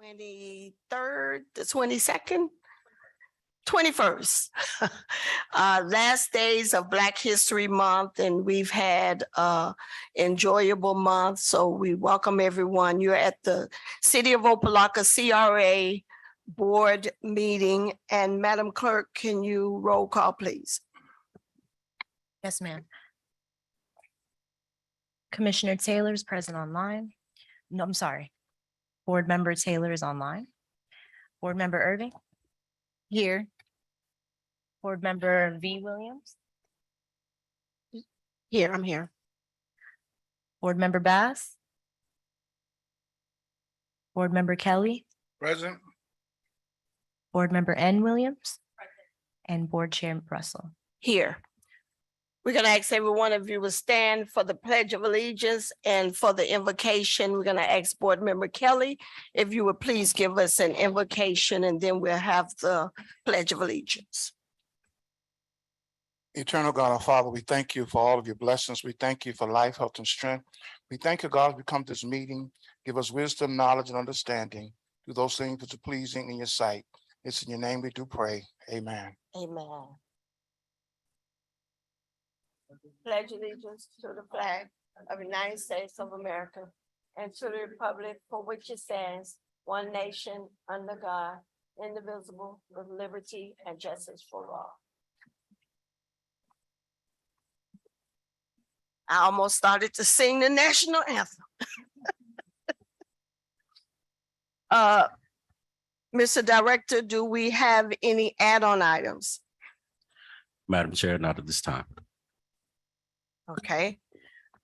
23rd, the 22nd, 21st. Last days of Black History Month, and we've had enjoyable month. So we welcome everyone. You're at the City of Opa-locka CRA board meeting. And Madam Clerk, can you roll call, please? Yes, ma'am. Commissioner Taylor is present online. No, I'm sorry. Board Member Taylor is online. Board Member Irving? Here. Board Member V. Williams? Here, I'm here. Board Member Bass? Board Member Kelly? Present. Board Member N. Williams? And Board Chair Russell. Here. We're going to ask every one of you to stand for the Pledge of Allegiance, and for the invocation, we're going to ask Board Member Kelly, if you would please give us an invocation, and then we'll have the Pledge of Allegiance. Eternal God, our Father, we thank you for all of your blessings. We thank you for life, health, and strength. We thank you, God, as we come to this meeting. Give us wisdom, knowledge, and understanding. Do those things which are pleasing in your sight. It's in your name we do pray. Amen. Amen. Pledge allegiance to the flag of the United States of America and to the republic for which it stands, one nation, under God, indivisible, with liberty and justice for all. I almost started to sing the national anthem. Mr. Director, do we have any add-on items? Madam Chair, not at this time. Okay,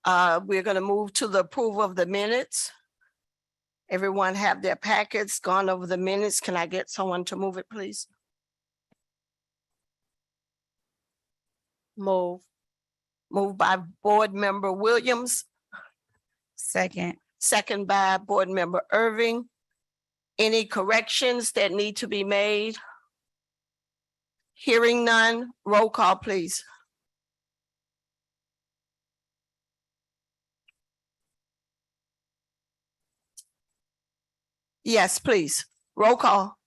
we're going to move to the approval of the minutes. Everyone have their packets, gone over the minutes. Can I get someone to move it, please? Move. Moved by Board Member Williams. Second. Second by Board Member Irving. Any corrections that need to be made? Hearing none, roll call, please. Yes, please. Roll call.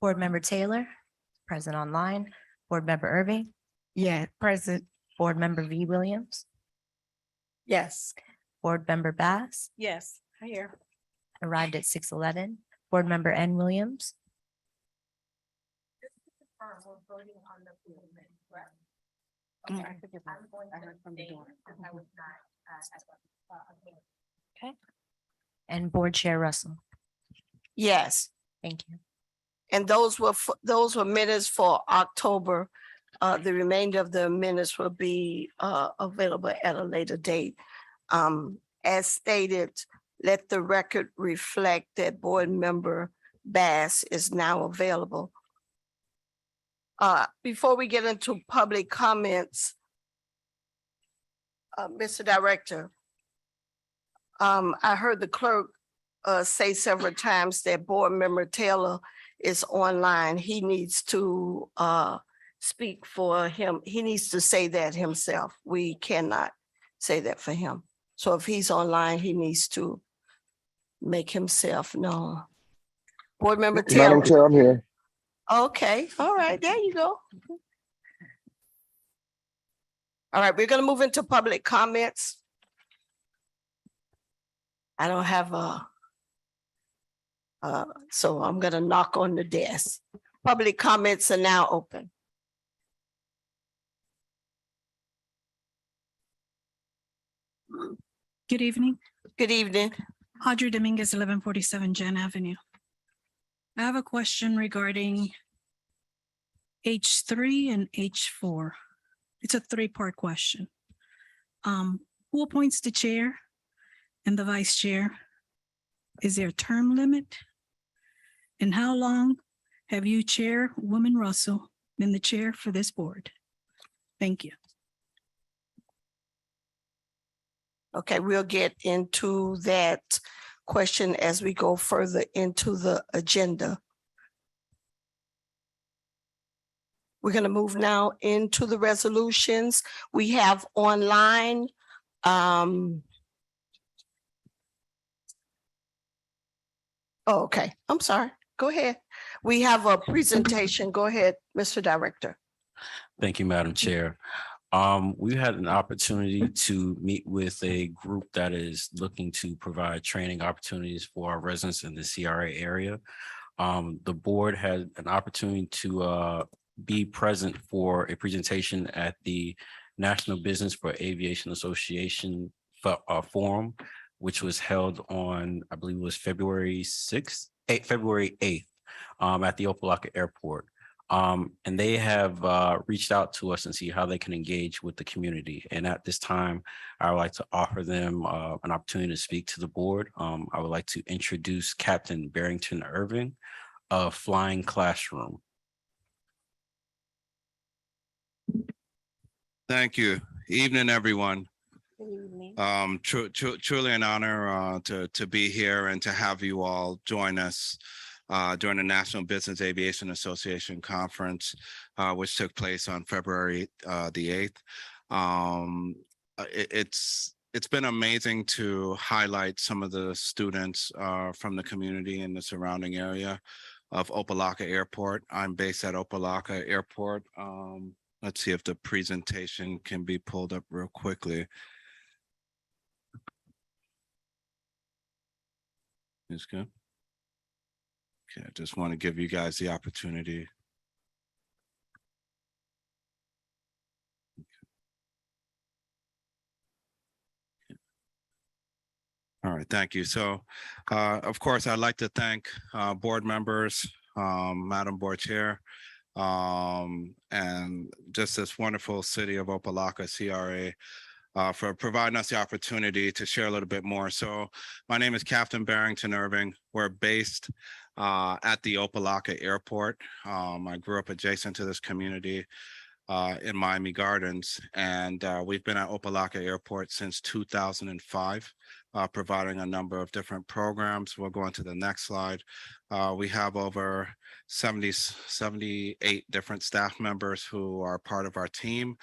Board Member Taylor, present online. Board Member Irving? Yeah, present. Board Member V. Williams? Yes. Board Member Bass? Yes, here. Arrived at 6:11. Board Member N. Williams? Okay. And Board Chair Russell. Yes, Thank you. and those were minutes for October. The remainder of the minutes will be available at a later date. As stated, let the record reflect that Board Member Bass is now available. Before we get into public comments, Mr. Director, I heard the clerk say several times that Board Member Taylor is online. He needs to speak for him. He needs to say that himself. We cannot say that for him. So if he's online, he needs to make himself known. Board Member Taylor. Madam Chair, I'm here. Okay, all right, there you go. All right, we're gonna move into public comments. I don't have so I'm gonna knock on the desk. Public comments are now open. Good evening. Good evening. Audrey Dominguez, 1147 Jan Avenue. I have a question regarding H3 and H4. It's a three-part question. Who appoints the chair and the vice chair? Is there a term limit? And how long have you, Chairwoman Russell, been the chair for this board? Thank you. Okay, we'll get into that question as we go further into the agenda. We're going to move now into the resolutions. We have online Oh, okay, I'm sorry. Go ahead. We have a presentation. Go ahead, Mr. Director. Thank you, Madam Chair. We had an opportunity to meet with a group that is looking to provide training opportunities for our residents in the CRA area. The board had an opportunity to be present for a presentation at the National Business for Aviation Association Forum, which was held on, I believe it was February 8th, at the Opa-locka Airport. And they have reached out to us and see how they can engage with the community. And at this time, I would like to offer them an opportunity to speak to the board. I would like to introduce Captain Barrington Irving of Flying Classroom. Thank you. Evening, everyone. Truly an honor to be here and to have you all join us during the National Business Aviation Association Conference, which took place on February the 8th. It's been amazing to highlight some of the students from the community in the surrounding area of Opa-locka Airport. I'm based at Opa-locka Airport. Let's see if the presentation can be pulled up real quickly. It's good. Okay, I just want to give you guys the opportunity. All right, thank you. So, of course, I'd like to thank board members, Madam Board Chair, and just this wonderful city of Opa-locka, CRA, for providing us the opportunity to share a little bit more. So my name is Captain Barrington Irving. We're based at the Opa-locka Airport. I grew up adjacent to this community in Miami Gardens, and we've been at Opa-locka Airport since 2005, providing a number of different programs. We'll go on to the next slide. We have over 78 different staff members who are part of our team.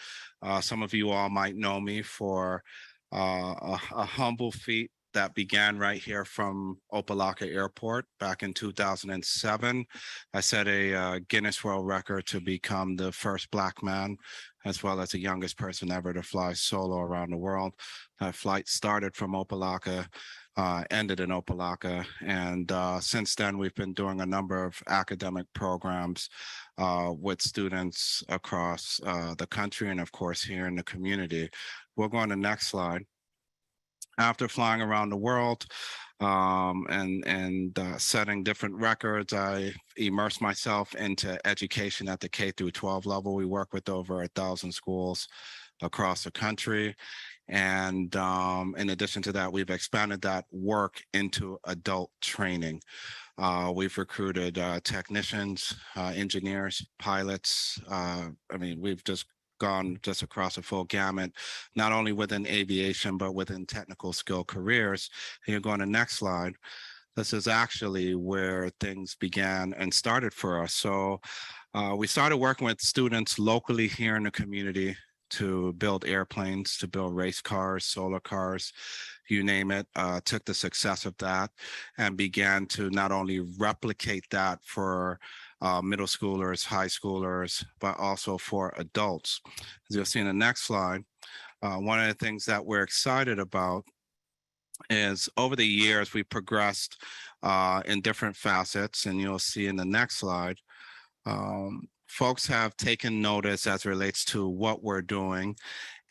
Some of you all might know me for a humble feat that began right here from Opa-locka Airport back in 2007. I set a Guinness World Record to become the first Black man, as well as the youngest person ever to fly solo around the world. That flight started from Opa-locka, ended in Opa-locka, and since then we've been doing a number of academic programs with students across the country and of course here in the community. We'll go on the next slide. After flying around the world and setting different records, I immersed myself into education at the K through 12 level. We work with over 1,000 schools across the country. And in addition to that, we've expanded that work into adult training. We've recruited technicians, engineers, pilots. I mean, we've just gone just across a full gamut, not only within aviation, but within technical skill careers. And you're going to the next slide. This is actually where things began and started for us. So we started working with students locally here in the community to build airplanes, to build race cars, solar cars, you name it. Took the success of that and began to not only replicate that for middle schoolers, high schoolers, but also for adults. As you'll see in the next slide, one of the things that we're excited about is over the years, we progressed in different facets, and you'll see in the next slide, folks have taken notice as it relates to what we're doing.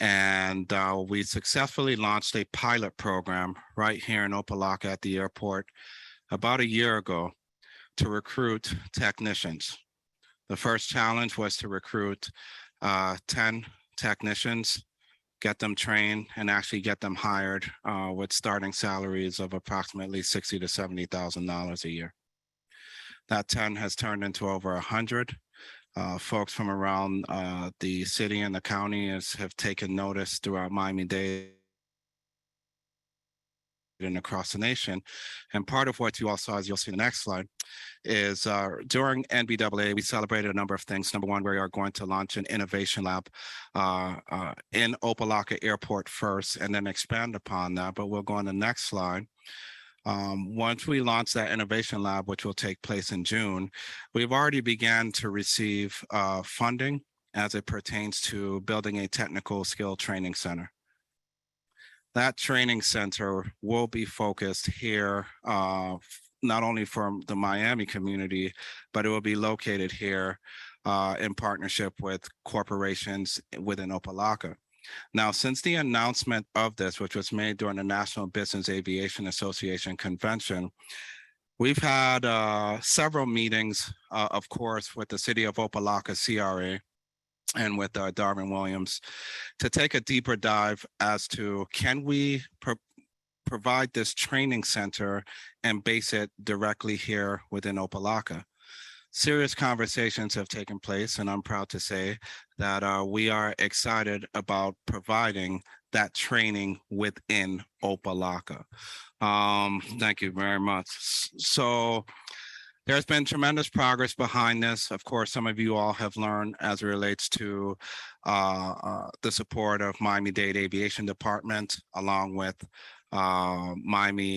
And we successfully launched a pilot program right here in Opa-locka at the airport about a year ago to recruit technicians. The first challenge was to recruit 10 technicians, get them trained, and actually get them hired with starting salaries of approximately $60,000 to $70,000 a year. That 10 has turned into over 100. Folks from around the city and the county have taken notice throughout Miami-Dade and across the nation. And part of what you all saw, as you'll see in the next slide, is during NBAA, we celebrated a number of things. Number one, we are going to launch an innovation lab in Opa-locka Airport first, and then expand upon that. But we'll go on the next slide. Once we launch that innovation lab, which will take place in June, we've already began to receive funding as it pertains to building a technical skill training center. That training center will be focused here, not only from the Miami community, but it will be located here in partnership with corporations within Opa-locka. Now, since the announcement of this, which was made during the National Business Aviation Association convention, we've had several meetings, of course, with the city of Opa-locka CRA and with Darvin Williams to take a deeper dive as to can we provide this training center and base it directly here within Opa-locka. Serious conversations have taken place, and I'm proud to say that we are excited about providing that training within Opa-locka. Thank you very much. So there's been tremendous progress behind this. Of course, some of you all have learned as it relates to the support of Miami-Dade Aviation Department, along with Miami-Dade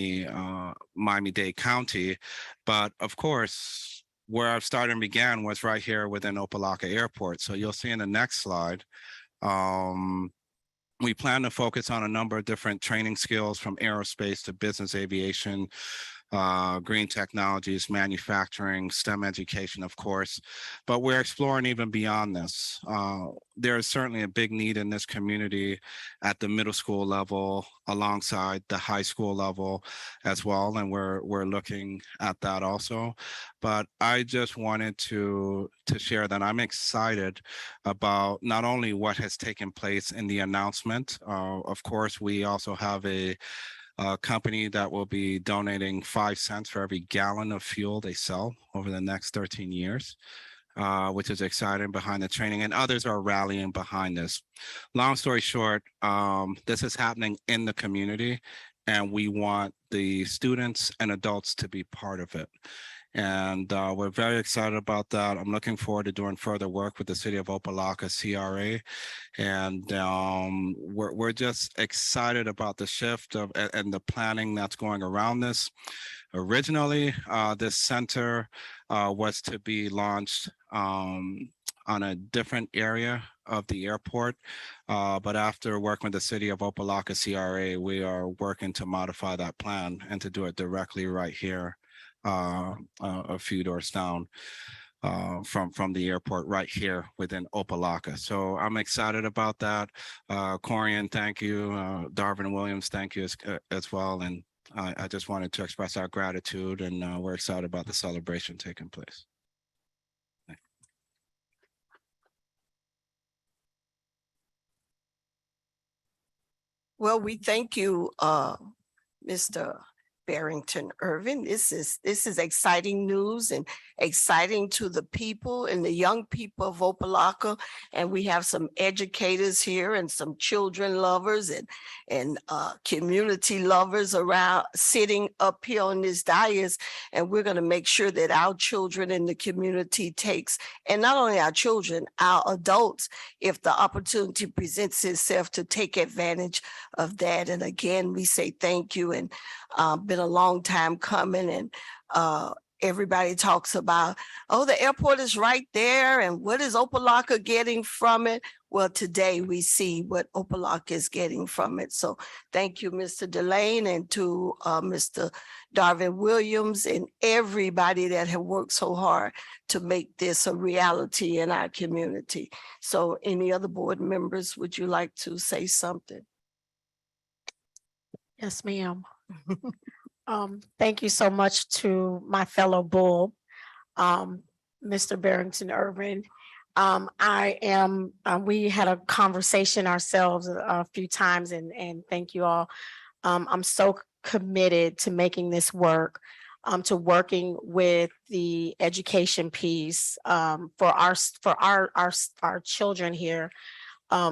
County. But of course, where our started and began was right here within Opa-locka Airport. So you'll see in the next slide, we plan to focus on a number of different training skills from aerospace to business aviation, green technologies, manufacturing, STEM education, of course, but we're exploring even beyond this. There is certainly a big need in this community at the middle school level, alongside the high school level as well, and we're looking at that also. But I just wanted to share that I'm excited about not only what has taken place in the announcement. Of course, we also have a company that will be donating 5 cents for every gallon of fuel they sell over the next 13 years, which is exciting behind the training, and others are rallying behind this. Long story short, this is happening in the community, and we want the students and adults to be part of it. And we're very excited about that. I'm looking forward to doing further work with the city of Opa-locka CRA. And we're just excited about the shift of and the planning that's going around this. Originally, this center was to be launched on a different area of the airport. But after working with the city of Opa-locka CRA, we are working to modify that plan and to do it directly right here, a few doors down from the airport right here within Opa-locka. So I'm excited about that. Corian, thank you. Darvin Williams, thank you as well. And I just wanted to express our gratitude, and we're excited about the celebration taking place. Well, we thank you, Mr. Barrington Irvin. This is exciting news and exciting to the people and the young people of Opa-locka. And we have some educators here and some children lovers and community lovers around sitting up here on this dais. And we're going to make sure that our children in the community takes, and not only our children, our adults, if the opportunity presents itself, to take advantage of that. And again, we say thank you, and been a long time coming, and everybody talks about, oh, the airport is right there, and what is Opa-locka getting from it? Well, today we see what Opa-locka is getting from it. So thank you, Mr. Delane, and to Mr. Darvin Williams and everybody that have worked so hard to make this a reality in our community. So any other board members, would you like to say something? Yes, ma'am. Thank you so much to my fellow bull, Mr. Barrington Irvin. We had a conversation ourselves a few times, and thank you all. I'm so committed to making this work, to working with the education piece for our children here.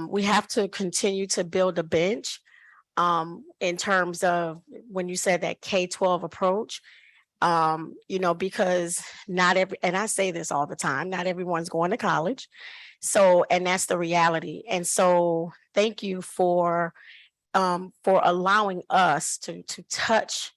We have to continue to build a bench. In terms of when you said that K-12 approach, because not every, and I say this all the time, not everyone's going to college. So, and that's the reality. And so thank you for allowing us to touch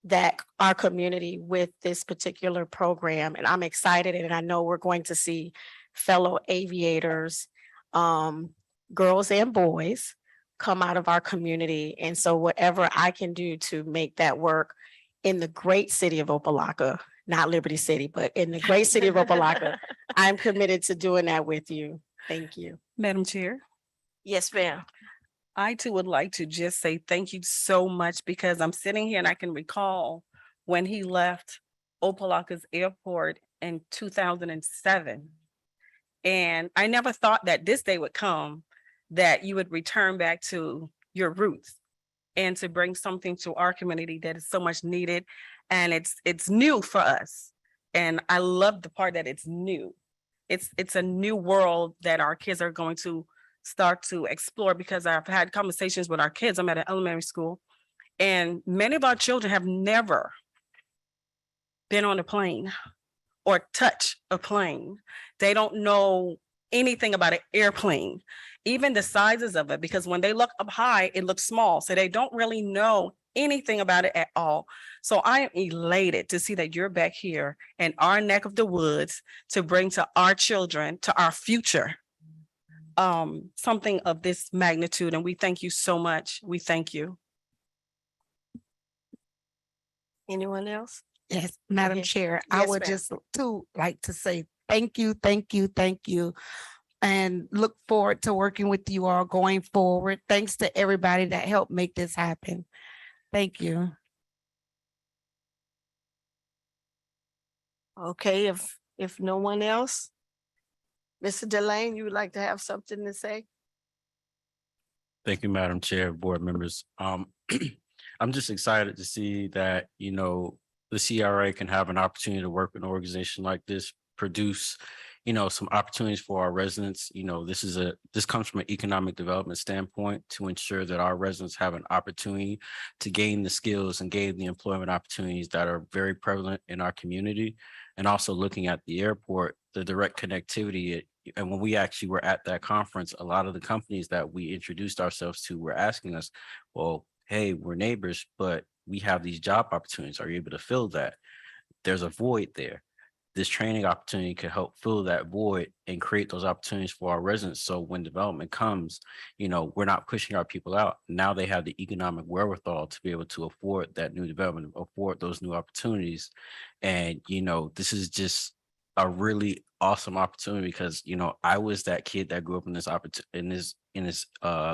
that our community with this particular program. And I'm excited, and I know we're going to see fellow aviators, girls and boys, come out of our community. And so whatever I can do to make that work in the great city of Opa-locka, not Liberty City, but in the great city of Opa-locka, I'm committed to doing that with you. Thank you. Madam Chair, Yes, ma'am. I too would like to just say thank you so much because I'm sitting here and I can recall when he left Opa-locka's airport in 2007. And I never thought that this day would come, that you would return back to your roots and to bring something to our community that is so much needed. And it's new for us. And I love the part that it's new. It's a new world that our kids are going to start to explore, because I've had conversations with our kids. I'm at an elementary school, and many of our children have never been on a plane or touch a plane. They don't know anything about an airplane, even the sizes of it, because when they look up high, it looks small. So they don't really know anything about it at all. So I am elated to see that you're back here in our neck of the woods to bring to our children, to our future, something of this magnitude. And we thank you so much. We thank you. Anyone else? Yes, Madam ahead. Chair, I Yes, would ma'am. just too like to say thank you, thank you, thank you. And look forward to working with you all going forward. Thanks to everybody that helped make this happen. Thank you. Okay, if no one else, Mr. Delane, you would like to have something to say? Thank you, Madam Chair, board members. I'm just excited to see that, the CRA can have an opportunity to work with an organization like this, produce, some opportunities for our residents. This comes from an economic development standpoint to ensure that our residents have an opportunity to gain the skills and gain the employment opportunities that are very prevalent in our community. And also looking at the airport, the direct connectivity. And when we actually were at that conference, a lot of the companies that we introduced ourselves to were asking us, well, hey, we're neighbors, but we have these job opportunities. Are you able to fill that? There's a void there. This training opportunity can help fill that void and create those opportunities for our residents. So when development comes, we're not pushing our people out. Now they have the economic wherewithal to be able to afford that new development, afford those new opportunities. And, this is just a really awesome opportunity because, I was that kid that grew up in this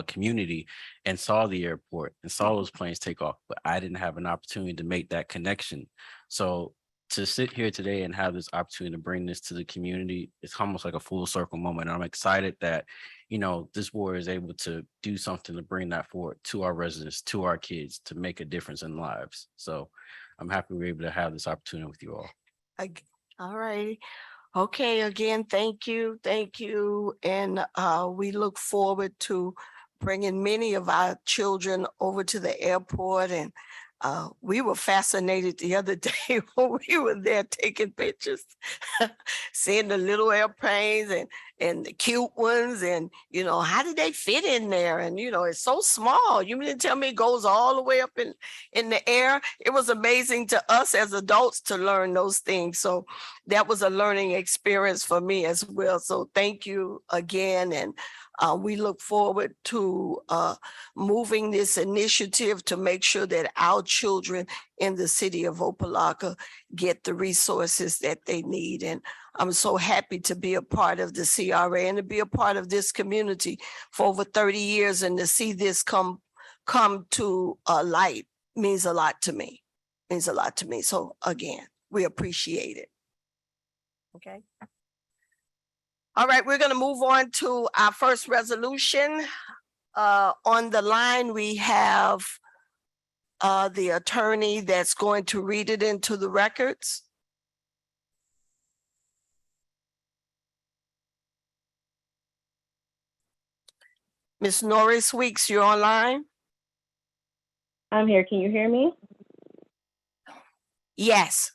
community and saw the airport and saw those planes take off, but I didn't have an opportunity to make that connection. So to sit here today and have this opportunity to bring this to the community, it's almost like a full circle moment. I'm excited that, this board is able to do something to bring that forward to our residents, to our kids, to make a difference in lives. So I'm happy we're able to have this opportunity with you all. All right. Okay, again, thank you. And we look forward to bringing many of our children over to the airport. And we were fascinated the other day when we were there taking pictures, seeing the little airplanes and the cute ones, and how did they fit in there? And it's so small. You mean to tell me it goes all the way up in the air? It was amazing to us as adults to learn those things. So that was a learning experience for me as well. So thank you again. And we look forward to moving this initiative to make sure that our children in the city of Opa-locka get the resources that they need. And I'm so happy to be a part of the CRA and to be a part of this community for over 30 years, and to see this come to light means a lot to me. So again, we appreciate it. Okay. All right, we're going to move on to our first resolution. On the line, we have the attorney that's going to read it into the records. Ms. Norris Weeks, you're online? I'm here. Can you hear me? Yes.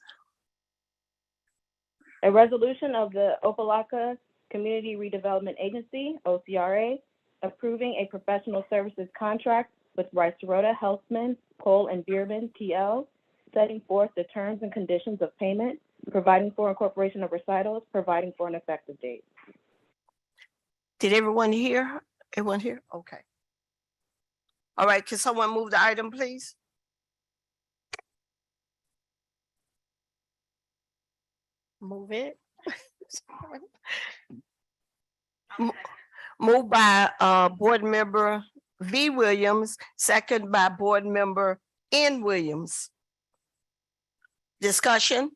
A resolution of the Opa-locka Community Redevelopment Agency, OCRA, approving a professional services contract with Rice Rhoda Healthman, Cole and Bierman, TL, setting forth the terms and conditions of payment, providing for incorporation of recitals, providing for an effective date. Did everyone hear? Everyone hear? Okay. All right, can someone move the item, please? Move it. Mo- Moved by Board Member V. Williams, second by Board Member N. Williams. Discussion?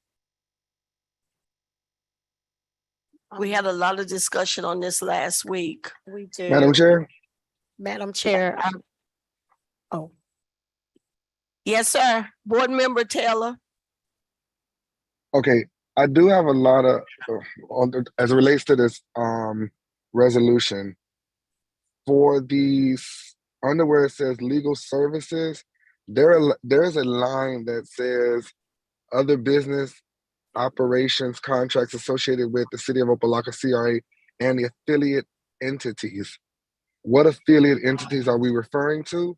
We had a lot of discussion on this last week. We do. Madam Chair, Madam Chair, oh, Yes, sir. Board Member Taylor. okay, I do have a lot of, as it relates to this resolution, for these, under where it says legal services, there's a line that says other business operations contracts associated with the city of Opa-locka CRA and the affiliate entities. What affiliate entities are we referring to?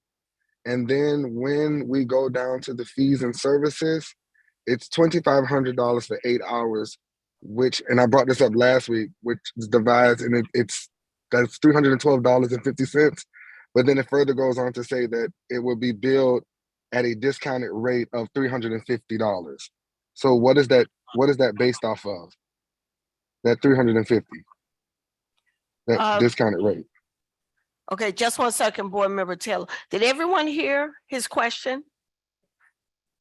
And then when we go down to the fees and services, it's $2,500 for 8 hours, which, and I brought this up last week, which divides, and that's $312.50. But then it further goes on to say that it will be billed at a discounted rate of $350. So what is that based off of? That 350, that discounted rate. Okay, just 1 second, Board Member Taylor. Did everyone hear his question?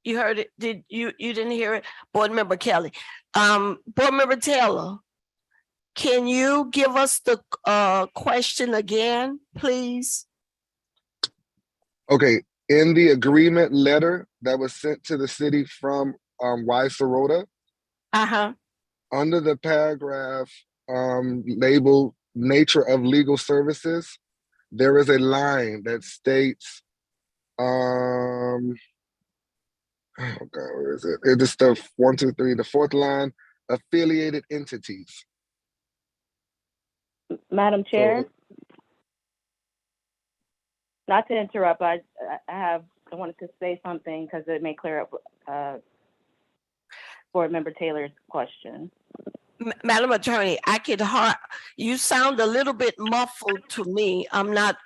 You heard it? Did you didn't hear it? Board Member Kelly. Board Member Taylor, can you give us the question again, please? Okay, in the agreement letter that was sent to the city from Y Sorota, Uh-huh. under the paragraph labeled nature of legal services, there is a line that states, oh God, where is it? It is the 1, 2, 3, the fourth line, affiliated entities. Madam Chair, So, not to interrupt, I wanted to say something because it may clear up Board Member Taylor's question. Madam Attorney, you sound a little bit muffled to me. I'm not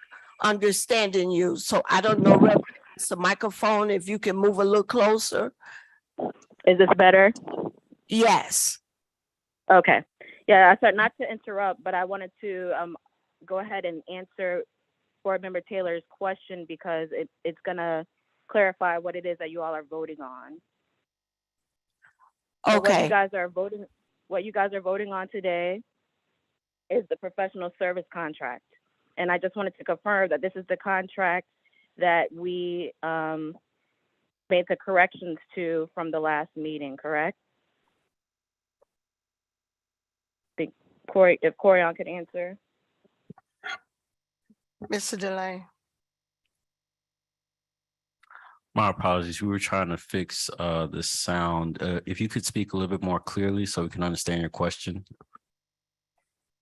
understanding you, so I don't know whether it's the microphone, if you can move a little closer. Is this better? Yes. Okay. Yeah, I said not to interrupt, but I wanted to go ahead and answer Board Member Taylor's question because it's gonna clarify what it is that you all are voting on. So Okay. what you guys are voting on today is the professional service contract. And I just wanted to confirm that this is the contract that we made the corrections to from the last meeting, correct? If Corian could answer. Mr. Delay. My apologies. We were trying to fix the sound. If you could speak a little bit more clearly so we can understand your question.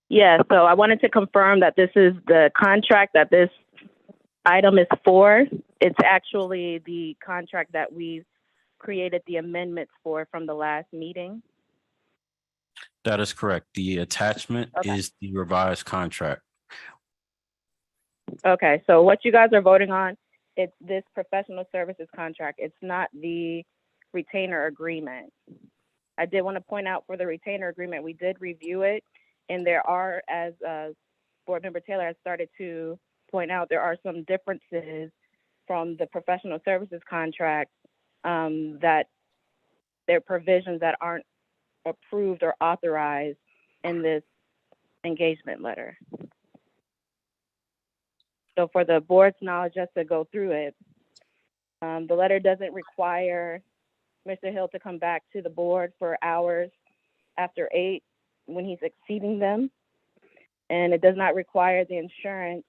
Yeah, so I wanted to confirm that this is the contract that this item is for. It's actually the contract that we created the amendments for from the last meeting. That is correct. The attachment is the revised contract. Okay, so what you guys are voting on, it's this professional services contract. It's not the retainer agreement. I did want to point out for the retainer agreement, we did review it. And there are, as Board Member Taylor has started to point out, there are some differences from the professional services contract that there are provisions that aren't approved or authorized in this engagement letter. So for the board's knowledge, just to go through it, the letter doesn't require Mr. Hill to come back to the board for hours after 8 when he's exceeding them. And it does not require the insurance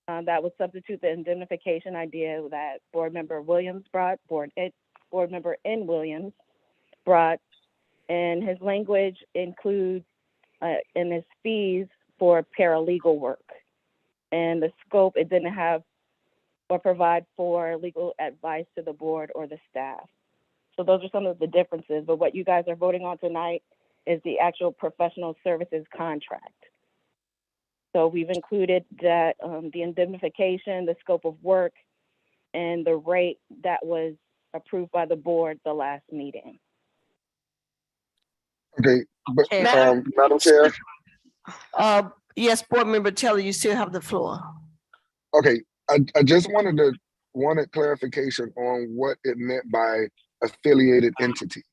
that would substitute the indemnification idea that Board Member Williams brought, Board Member N. Williams brought. And his language includes in his fees for paralegal work. And the scope, it didn't have or provide for legal advice to the board or the staff. So those are some of the differences, but what you guys are voting on tonight is the actual professional services contract. So we've included that, the indemnification, the scope of work, and the rate that was approved by the board the last meeting. Okay, but, Madam- Madam Chair, Yes, Board Member Taylor, you still have the floor. okay, I just wanted clarification on what it meant by affiliated entities.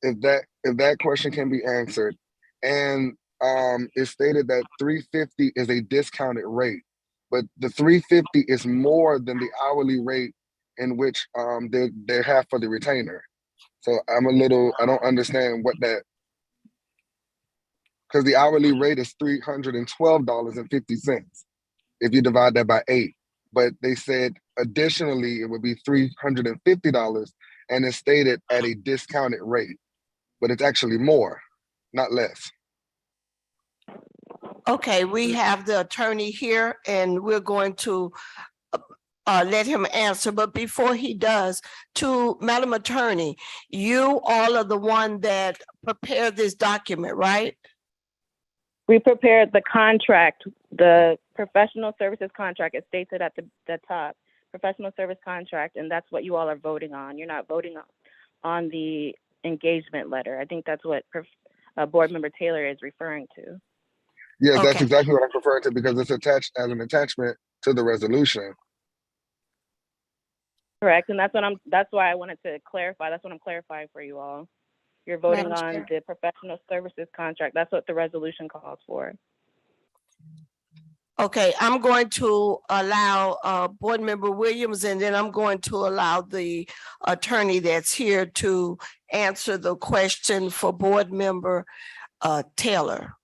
If that question can be answered, and it stated that 350 is a discounted rate, but the 350 is more than the hourly rate in which they have for the retainer. So I don't understand what that, because the hourly rate is $312.50 if you divide that by 8. But they said additionally it would be $350, and it's stated at a discounted rate, but it's actually more, not less. Okay, we have the attorney here and we're going to let him answer, but before he does, to Madam Attorney, you all are the one that prepared this document, right? We prepared the contract, the professional services contract. It states it at the top, professional service contract, and that's what you all are voting on. You're not voting on the engagement letter. I think that's what Board Member Taylor is referring to. Yes, that's Okay. exactly what I'm referring to, because it's attached as an attachment to the resolution. Correct, and that's why I wanted to clarify. That's what I'm clarifying for you all. You're voting Madam on Chair. the professional services contract. That's what the resolution calls for. Okay, I'm going to allow Board Member Williams, and then I'm going to allow the attorney that's here to answer the question for Board Member Taylor.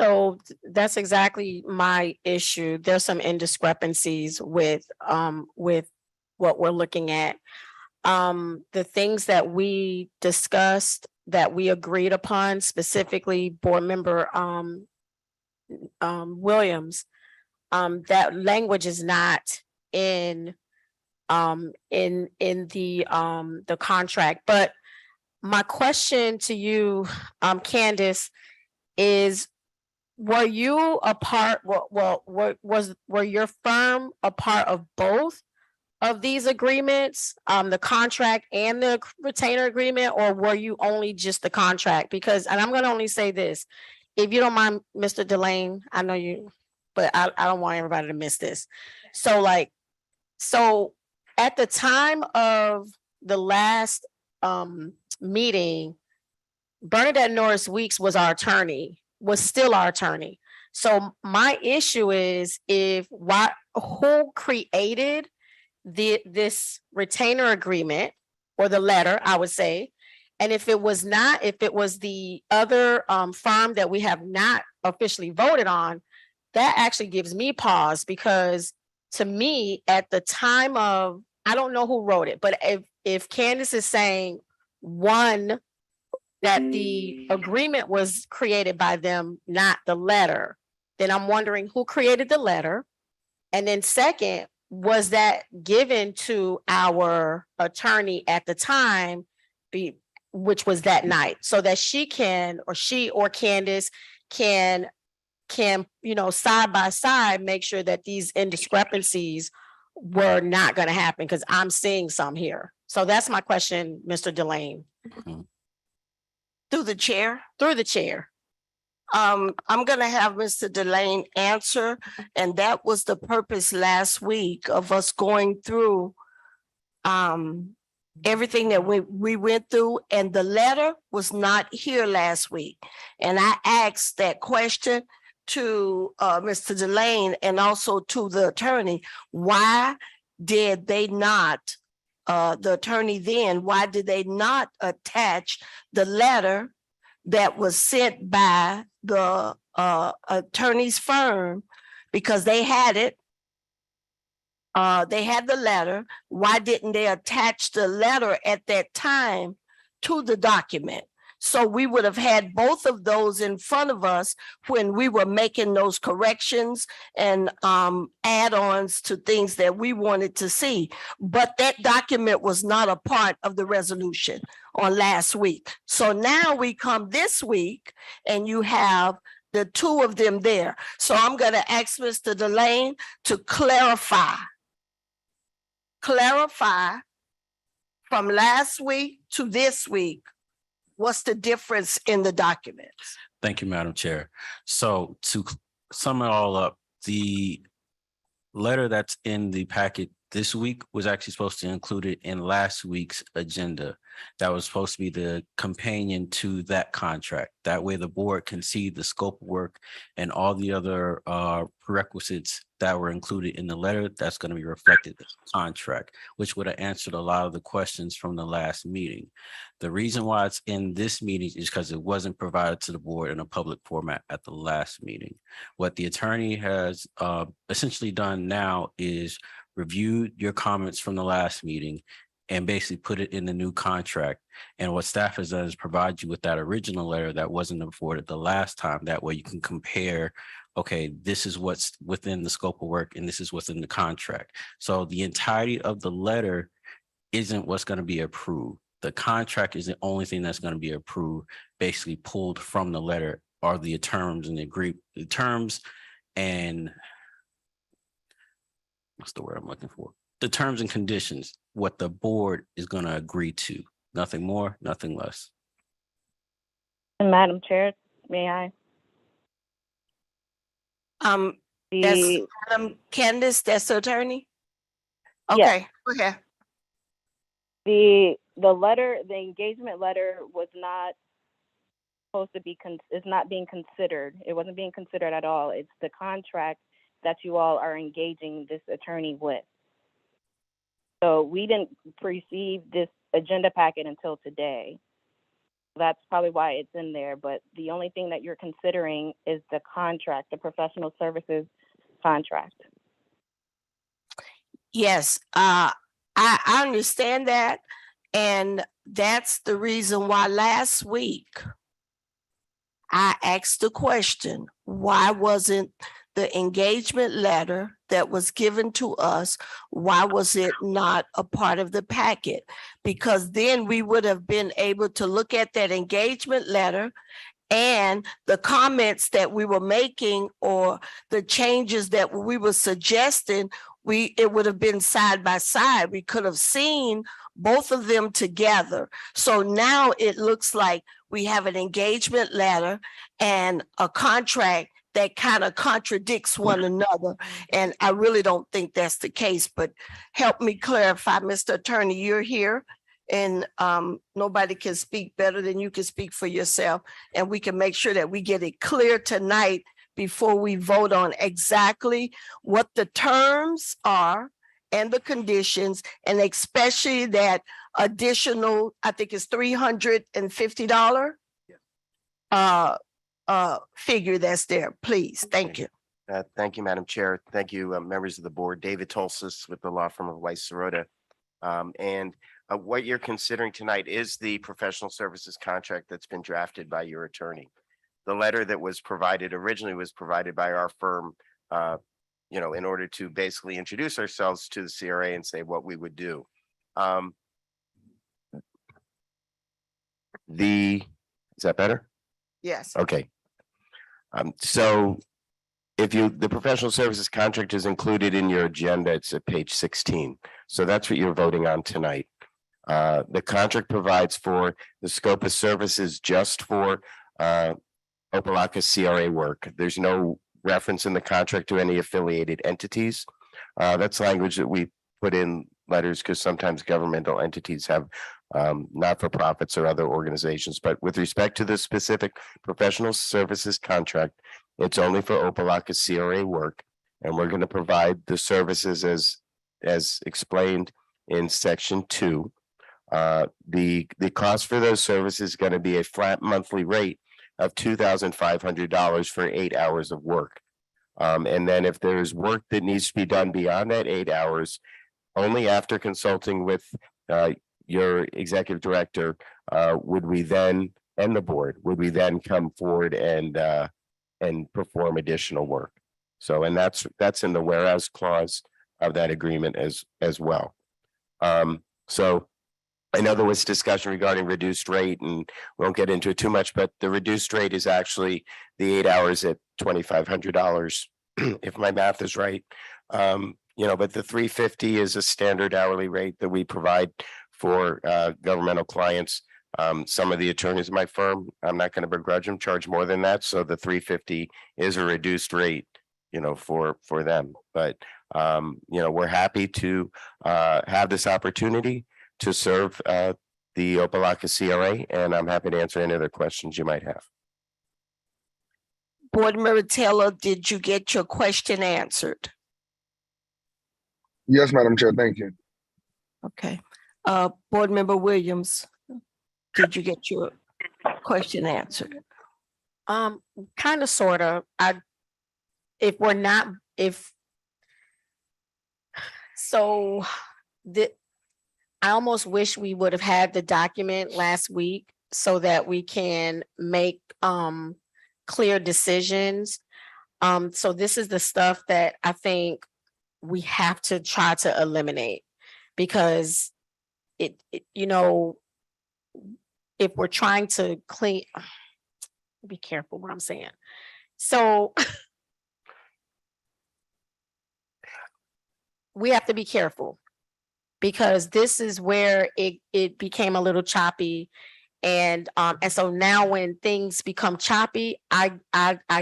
So that's exactly my issue. There's some indiscrepancies with what we're looking at. The things that we discussed, that we agreed upon, specifically Board Member Williams, that language is not in the contract. But my question to you, Candace, is, were you a part, were your firm a part of both of these agreements, the contract and the retainer agreement, or were you only just the contract? Because, and I'm gonna only say this, if you don't mind, Mr. Delane, I know you, but I don't want everybody to miss this. So at the time of the last meeting, Bernadette Norris Weeks was still our attorney. So my issue is, who created this retainer agreement, or the letter, I would say, and if it was the other firm that we have not officially voted on, that actually gives me pause, because to me, at the time of, I don't know who wrote it, but if Candace is saying, one, that the agreement was created by them, not the letter, then I'm wondering who created the letter. And then second, was that given to our attorney at the time, which was that night, so that she or Candace can, side by side, make sure that these indiscrepancies were not going to happen, because I'm seeing some here. So that's my question, Mr. Delane. Through the chair. Through the chair. I'm gonna have Mr. Delane answer, and that was the purpose last week of us going through everything that we went through, and the letter was not here last week. And I asked that question to Mr. Delane and also to the attorney, why did they not, the attorney then, why did they not attach the letter that was sent by the attorney's firm, because they had it. They had the letter. Why didn't they attach the letter at that time to the document? So we would have had both of those in front of us when we were making those corrections and add-ons to things that we wanted to see. But that document was not a part of the resolution on last week. So now we come this week and you have the two of them there. So I'm gonna ask Mr. Delane to clarify from last week to this week, what's the difference in the documents? Thank you, Madam Chair. So to sum it all up, the letter that's in the packet this week was actually supposed to include it in last week's agenda. That was supposed to be the companion to that contract. That way the board can see the scope of work and all the other prerequisites that were included in the letter that's going to be reflected in the contract, which would have answered a lot of the questions from the last meeting. The reason why it's in this meeting is because it wasn't provided to the board in a public format at the last meeting. What the attorney has essentially done now is reviewed your comments from the last meeting and basically put it in the new contract. And what staff has done is provide you with that original letter that wasn't afforded the last time. That way you can compare, okay, this is what's within the scope of work and this is what's in the contract. So the entirety of the letter isn't what's going to be approved. The contract is the only thing that's going to be approved, basically pulled from the letter are the terms and the terms and what's the word I'm looking for? The terms and conditions, what the board is going to agree to. Nothing more, nothing less. Madam Chair, may I? That's The, Candace, that's the attorney? Yes. Okay, go ahead. the letter, the engagement letter was not supposed to be, is not being considered. It wasn't being considered at all. It's the contract that you all are engaging this attorney with. So we didn't receive this agenda packet until today. That's probably why it's in there, but the only thing that you're considering is the contract, the professional services contract. Yes, I understand that. And that's the reason why last week I asked the question, why wasn't the engagement letter that was given to us, why was it not a part of the packet? Because then we would have been able to look at that engagement letter and the comments that we were making or the changes that we were suggesting, it would have been side by side. We could have seen both of them together. So now it looks like we have an engagement letter and a contract that kind of contradicts one another. And I really don't think that's the case, but help me clarify, Mr. Attorney, you're here and nobody can speak better than you can speak for yourself. And we can make sure that we get it clear tonight before we vote on exactly what the terms are and the conditions, and especially that additional, I think it's $350 figure that's there, please. Thank you. Thank you, Madam Chair. Thank you, members of the board. David Tolsis with the law firm of Weiss Sirota. What you're considering tonight is the professional services contract that's been drafted by your attorney. The letter that was provided originally was provided by our firm, in order to basically introduce ourselves to the CRA and say what we would do. Is that better? Yes. Okay. So if the professional services contract is included in your agenda, it's at page 16. So that's what you're voting on tonight. The contract provides for the scope of services just for Opa-locka CRA work. There's no reference in the contract to any affiliated entities. That's language that we put in letters because sometimes governmental entities have not-for-profits or other organizations. But with respect to the specific professional services contract, it's only for Opa-locka CRA work. And we're going to provide the services as explained in section 2. The cost for those services is going to be a flat monthly rate of $2,500 for 8 hours of work. And then if there's work that needs to be done beyond that 8 hours, only after consulting with your executive director would we then and the board, would we then come forward and perform additional work? So, and that's in the whereas clause of that agreement as well. So I know there was discussion regarding reduced rate, and we won't get into it too much, but the reduced rate is actually the 8 hours at $2,500, if my math is right. But the $350 is a standard hourly rate that we provide for governmental clients. Some of the attorneys in my firm, I'm not going to begrudge them, charge more than that. So the $350 is a reduced rate, for them. But we're happy to have this opportunity to serve the Opa-locka CRA, and I'm happy to answer any other questions you might have. Board Member Taylor, did you get your question answered? Yes, Madam Chair, thank you. Okay. Board Member Williams, did you get your question answered? Kind of, sort of. I almost wish we would have had the document last week so that we can make clear decisions. So this is the stuff that I think we have to try to eliminate, because if we're trying to clean, be careful what I'm saying. So we have to be careful, because this is where it became a little choppy. And so now when things become choppy, I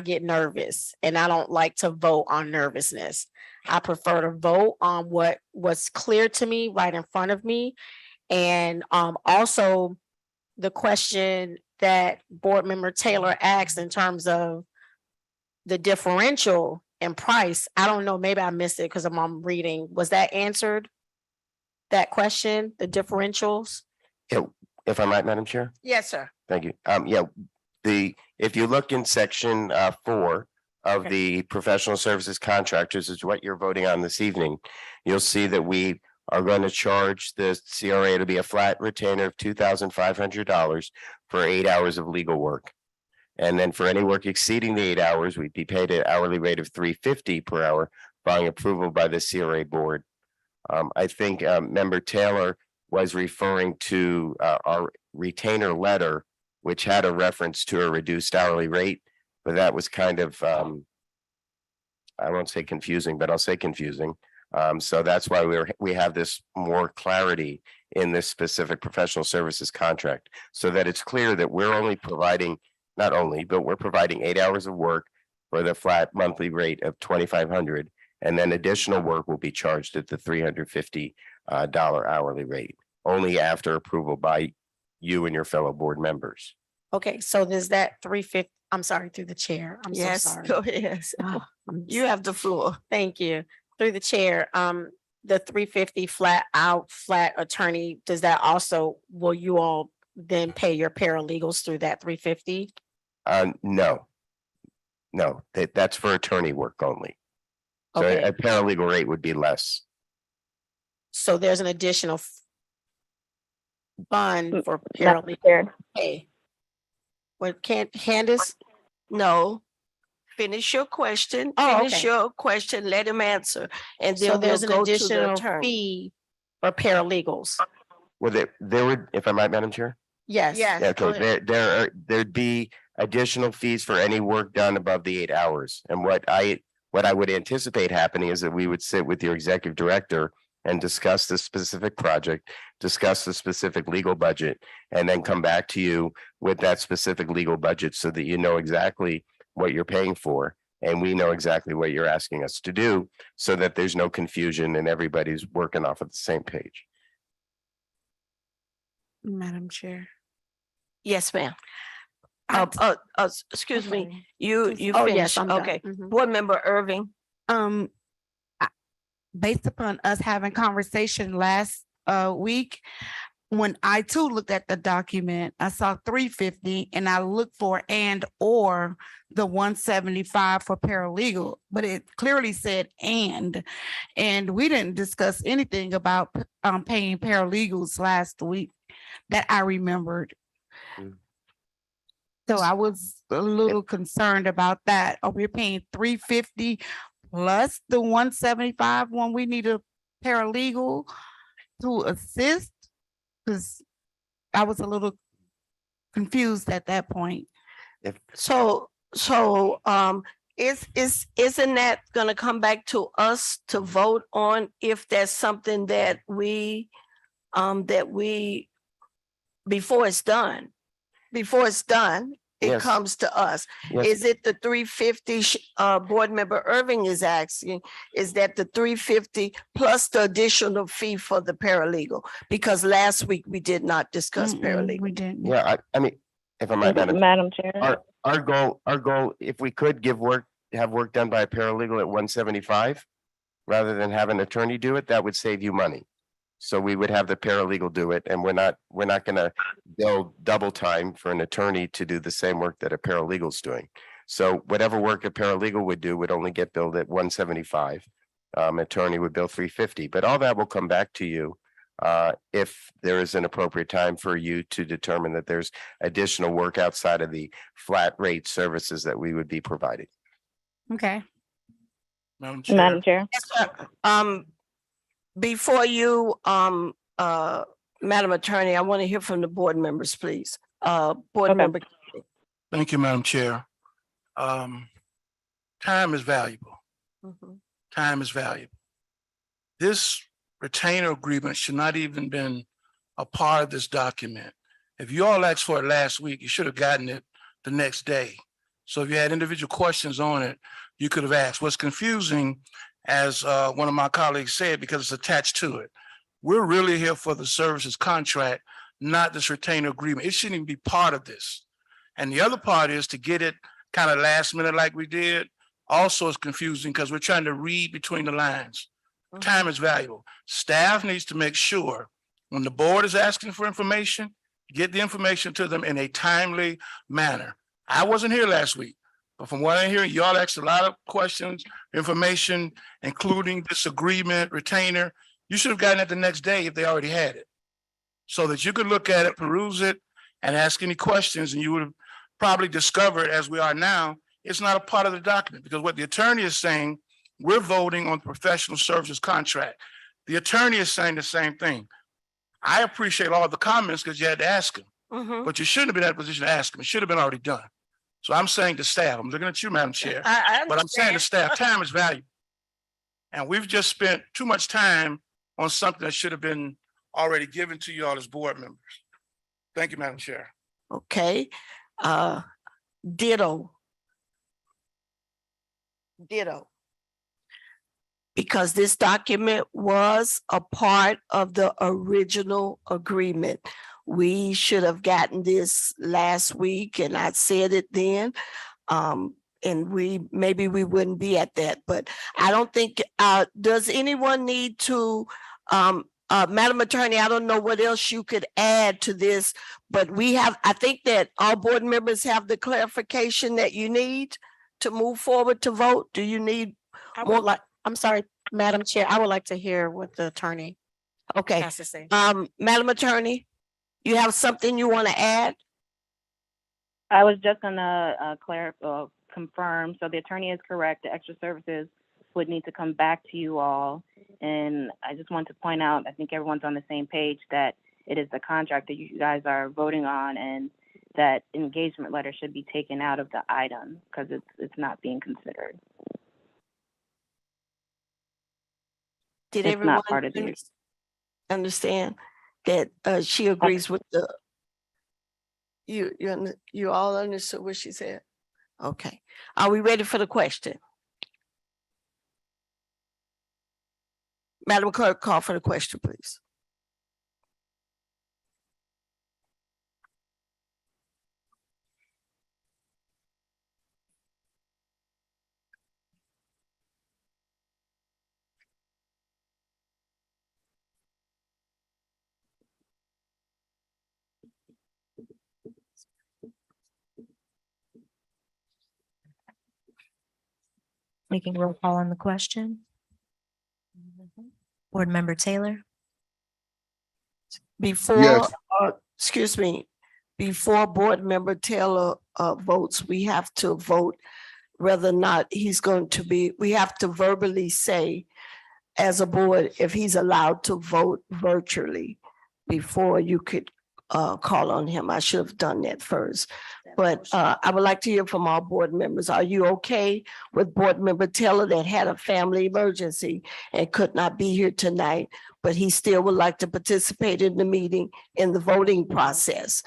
get nervous, and I don't like to vote on nervousness. I prefer to vote on what was clear to me right in front of me. And also the question that Board Member Taylor asked in terms of the differential in price. I don't know, maybe I missed it because I'm reading. Was that answered? That question, the differentials? If I might, Madam Chair? Yes, sir. Thank you. If you look in section 4 of Okay. the professional services contractors, is what you're voting on this evening, you'll see that we are going to charge the CRA to be a flat retainer of $2,500 for 8 hours of legal work. And then for any work exceeding the 8 hours, we'd be paid an hourly rate of $350 per hour, following approval by the CRA board. I think Member Taylor was referring to our retainer letter, which had a reference to a reduced hourly rate, but that was kind of, I won't say confusing, but I'll say confusing. So that's why we have this more clarity in this specific professional services contract, so that it's clear that we're only providing, not only, but we're providing 8 hours of work for the flat monthly rate of $2,500, and then additional work will be charged at the $350 hourly rate, only after approval by you and your fellow board members. Okay, so there's that 350, I'm sorry, through the chair. I'm so Yes, sorry. go ahead. You have the floor. Thank you. Through the chair, the 350 flat attorney, does that also, will you all then pay your paralegals through that 350? No, that's for attorney work only. So Okay. a paralegal rate would be less. So there's an additional fund for Madam paralegal Chair. pay. What can't Candace? No. Finish your question. Oh, Finish okay. your question, let him answer. And So then we'll there's an go to the additional attorney. fee for paralegals. Well, there would, if I might, Madam Chair? Yes. Yes. Yeah, go okay, ahead. there'd be additional fees for any work done above the 8 hours. And what I would anticipate happening is that we would sit with your executive director and discuss the specific project, discuss the specific legal budget, and then come back to you with that specific legal budget so that you know exactly what you're paying for. And we know exactly what you're asking us to do, so that there's no confusion and everybody's working off of the same page. Madam Chair. Yes, ma'am. Excuse me, Okay. you Oh, finished. yes, I'm done. Okay, Mhm. Board Member Irving. I- Based upon us having conversation last week, when I too looked at the document, I saw 350 and I looked for or the 175 for paralegal, but it clearly said and we didn't discuss anything about paying paralegals last week that I remembered. So I was a little concerned about that. Oh, we're paying $350 plus the $175 when we need a paralegal to assist? Because I was a little confused at that point. So, isn't that gonna come back to us to vote on if there's something that we, before it's done? Before it's done, it Yes. comes to us. Yes. Is it the 350, Board Member Irving is asking, is that the 350 plus the additional fee for the paralegal? Because last week we did not discuss paralegal. We didn't. Yeah, I mean, if I might, Madam, Madam Chair. our goal, if we could have work done by a paralegal at 175 rather than have an attorney do it, that would save you money. So we would have the paralegal do it, and we're not gonna bill double time for an attorney to do the same work that a paralegal's doing. So whatever work a paralegal would do would only get billed at 175. Attorney would bill 350, but all that will come back to you if there is an appropriate time for you to determine that there's additional work outside of the flat rate services that we would be providing. Okay. Madam Chair. Madam Chair. Yes, sir. Before you, Madam Attorney, I want to hear from the board members, please. Board Okay. Member. Thank you, Madam Chair. Time is valuable. Mhm. Time is valuable. This retainer agreement should not even been a part of this document. If you all asked for it last week, you should have gotten it the next day. So if you had individual questions on it, you could have asked. What's confusing, as one of my colleagues said, because it's attached to it. We're really here for the services contract, not this retainer agreement. It shouldn't even be part of this. And the other part is to get it kind of last minute like we did. Also is confusing because we're trying to read between the lines. Time is valuable. Staff needs to make sure when the board is asking for information, get the information to them in a timely manner. I wasn't here last week, but from what I hear, y'all asked a lot of questions, information, including this agreement, retainer. You should have gotten it the next day if they already had it. So that you could look at it, peruse it, and ask any questions, and you would have probably discovered, as we are now, it's not a part of the document, because what the attorney is saying, we're voting on professional services contract. The attorney is saying the same thing. I appreciate all the comments because you had to ask them, Mhm. but you shouldn't have been in that position to ask them. It should have been already done. So I'm saying to staff, I'm looking at you, Madam Chair, but I'm saying to staff, time is valuable. And we've just spent too much time on something that should have been already given to you all as board members. Thank you, Madam Chair. Okay, ditto. Ditto. Because this document was a part of the original agreement. We should have gotten this last week, and I said it then. And maybe we wouldn't be at that, but I don't think, does anyone need to, Madam Attorney, I don't know what else you could add to this, but I think that all board members have the clarification that you need to move forward to vote. Do you need? I'm sorry, Madam Chair, I would like to hear what the attorney Okay, has to say. Madam Attorney, you have something you want to add? I was just gonna confirm, so the attorney is correct, the extra services would need to come back to you all. And I just want to point out, I think everyone's on the same page, that it is the contract that you guys are voting on, and that engagement letter should be taken out of the item because it's not being considered. Did It's everyone not part of the. understand that she agrees with the? You all understood what she said? Okay, are we ready for the question? Madam Clerk, call for the question, please. We can roll call on the question. Board Member Taylor, Before, Yes. excuse me, before Board Member Taylor votes, we have to vote whether or not he's going to be, we have to verbally say as a board if he's allowed to vote virtually before you could call on him. I should have done that first. But I would like to hear from our board members. Are you okay with Board Member Taylor that had a family emergency and could not be here tonight, but he still would like to participate in the meeting in the voting process?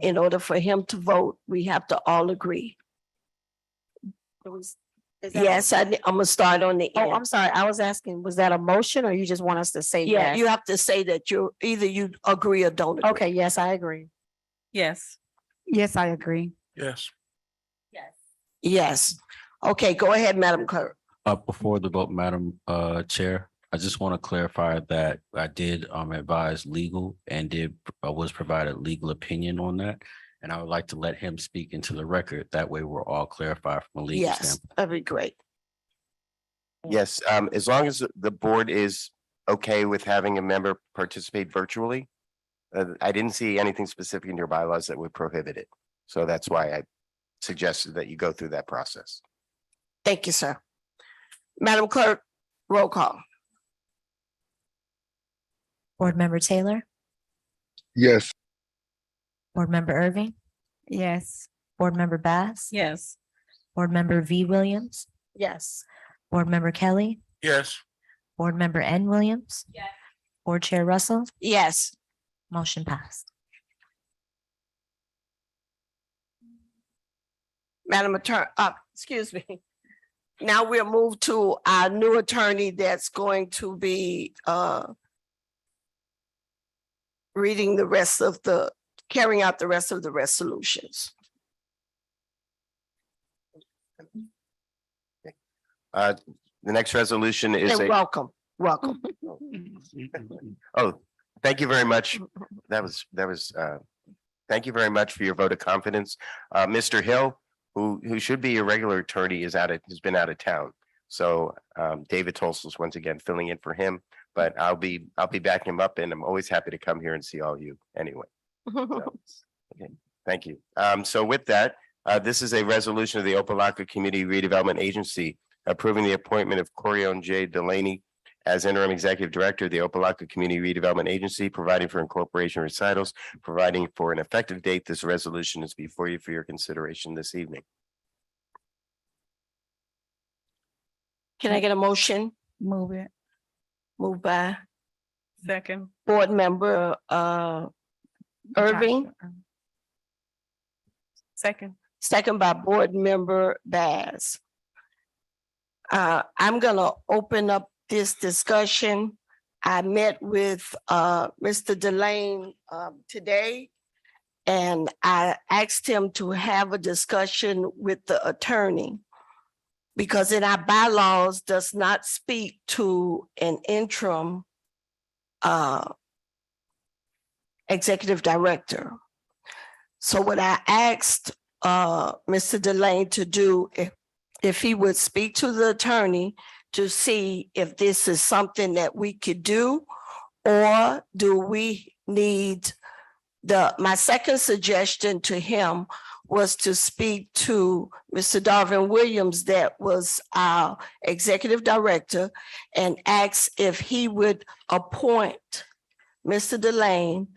In order for him to vote, we have to all agree. Yes, I'm gonna start on the Oh, end. I'm sorry. I was asking, was that a motion or you just want us to say Yeah, yes? you have to say that either you agree or don't agree. Okay, yes, I agree. Yes. Yes, I agree. Yes. Yes. Okay, go ahead, Madam Clerk. Before the vote, Madam Chair, I just want to clarify that I did advise legal and was provided legal opinion on that. And I would like to let him speak into the record. That way we're all clarified from a legal Yes, standpoint. that'd be great. Yes, as long as the board is okay with having a member participate virtually. I didn't see anything specific in your bylaws that would prohibit it. So that's why I suggested that you go through that process. Thank you, sir. Madam Clerk, roll call. Board Member Taylor, Yes. Board Member Irving, Yes. Board Member Bass, Yes. Board Member V Williams, Yes. Board Member Kelly, Yes. Board Member N Williams. Board Chair Russell, Yes. motion passed. Madam Attorney, excuse me. Now we'll move to our new attorney that's going to be reading the rest of carrying out the rest of the resolutions. The next resolution is And welcome. oh, thank you very much. Thank you very much for your vote of confidence. Mr. Hill, who should be a regular attorney, has been out of town. So David Tolson's once again filling in for him, but I'll be backing him up, and I'm always happy to come here and see all you anyway. So, okay, thank you. So with that, this is a resolution of the Opa-locka Community Redevelopment Agency approving the appointment of Corione J. Delaney as interim executive director of the Opa-locka Community Redevelopment Agency, providing for incorporation recitals, providing for an effective date. This resolution is before you for your consideration this evening. Can I get a motion? Move it. Moved by Second. Board Member Irving, Second. second by Board Member Bass. I'm gonna open up this discussion. I met with Mr. Delane today, and I asked him to have a discussion with the attorney, because in our bylaws does not speak to an interim executive director. So what I asked Mr. Delane to do, if he would speak to the attorney to see if this is something that we could do, or do we need my second suggestion to him was to speak to Mr. Darvin Williams, that was our executive director, and ask if he would appoint Mr. Delane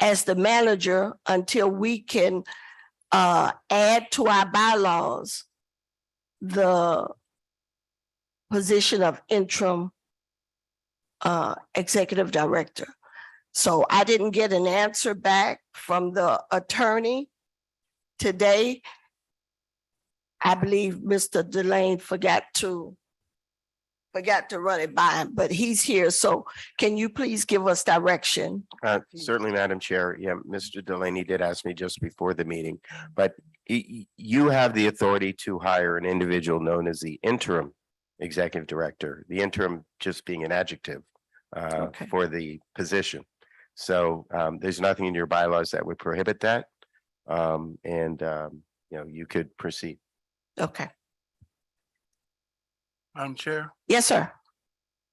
as the manager until we can add to our bylaws the position of interim executive director. So I didn't get an answer back from the attorney today. I believe Mr. Delane forgot to run it by him, but he's here. So can you please give us direction? Certainly, Madam Chair. Yeah, Mr. Delaney did ask me just before the meeting, but you have the authority to hire an individual known as the interim executive director, the interim just being an adjective Okay. for the position. So there's nothing in your bylaws that would prohibit that. You could proceed. Okay. Madam Chair, Yes, sir.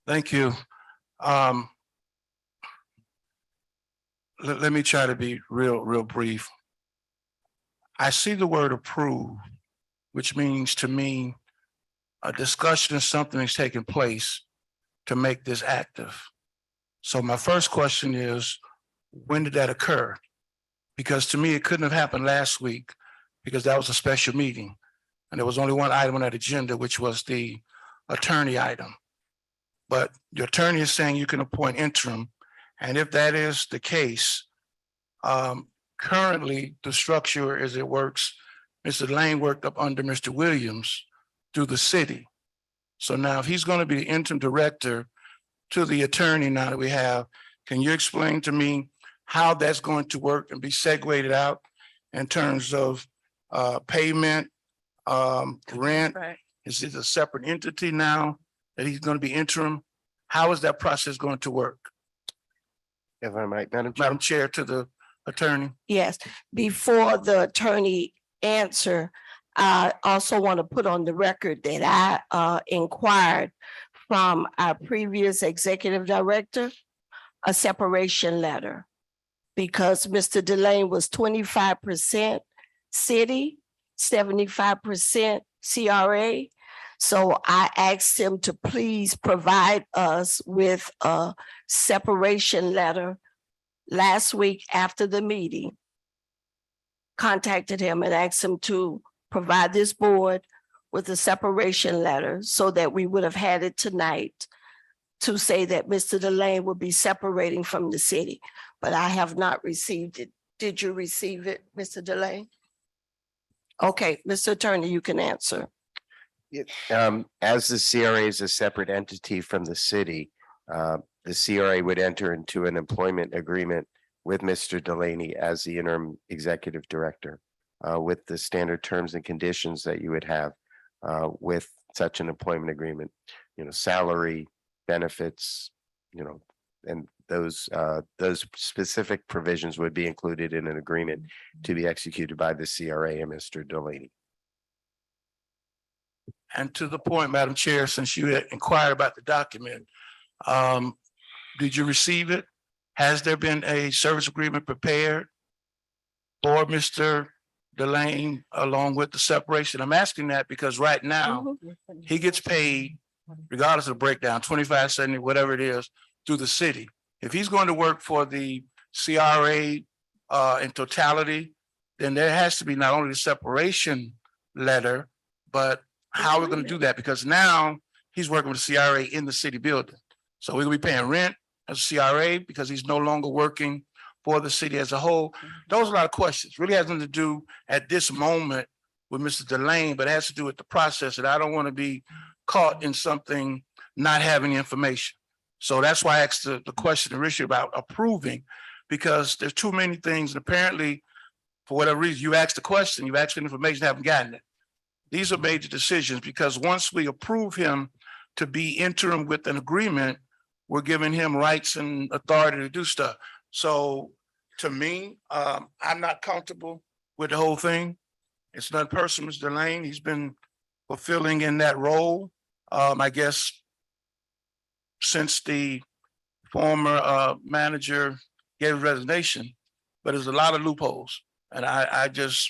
thank you. Let me try to be real brief. I see the word approve, which means to me, a discussion of something is taking place to make this active. So my first question is, when did that occur? Because to me, it couldn't have happened last week because that was a special meeting. And there was only one item on that agenda, which was the attorney item. But the attorney is saying you can appoint interim. And if that is the case, currently the structure as it works, Mr. Lane worked up under Mr. Williams through the city. So now if he's going to be the interim director to the attorney now that we have, can you explain to me how that's going to work and be segued out in terms of payment, rent? Right. Is it a separate entity now that he's going to be interim? How is that process going to work? If I might, Madam Chair. Madam Chair, to the attorney. Yes, before the attorney answer, I also want to put on the record that I inquired from our previous executive director a separation letter because Mr. Delane was 25% city, 75% CRA. So I asked him to please provide us with a separation letter last week after the meeting. Contacted him and asked him to provide this board with a separation letter so that we would have had it tonight to say that Mr. Delane would be separating from the city, but I have not received it. Did you receive it, Mr. Delane? Okay, Mr. Attorney, you can answer. As the CRA is a separate entity from the city, the CRA would enter into an employment agreement with Mr. Delaney as the interim executive director, with the standard terms and conditions that you would have with such an employment agreement, salary, benefits, and those specific provisions would be included in an agreement to be executed by the CRA and Mr. Delaney. And to the point, Madam Chair, since you had inquired about the document, did you receive it? Has there been a service agreement prepared for Mr. Delane along with the separation? I'm asking that because right now he gets paid regardless of the breakdown, 25, 70, whatever it is, through the city. If he's going to work for the CRA in totality, then there has to be not only the separation letter, but how we're going to do that, because now he's working with the CRA in the city building. So we're gonna be paying rent as a CRA because he's no longer working for the city as a whole. Those are a lot of questions. Really has nothing to do at this moment with Mr. Delane, but it has to do with the process, and I don't want to be caught in something not having information. So that's why I asked the question originally about approving, because there's too many things, and apparently, for whatever reason, you asked the question, you asked for information, haven't gotten it. These are major decisions, because once we approve him to be interim with an agreement, we're giving him rights and authority to do stuff. So to me, I'm not comfortable with the whole thing. It's not personal, Mr. Delane. He's been fulfilling in that role, I guess, since the former manager gave resignation, but there's a lot of loopholes. And I just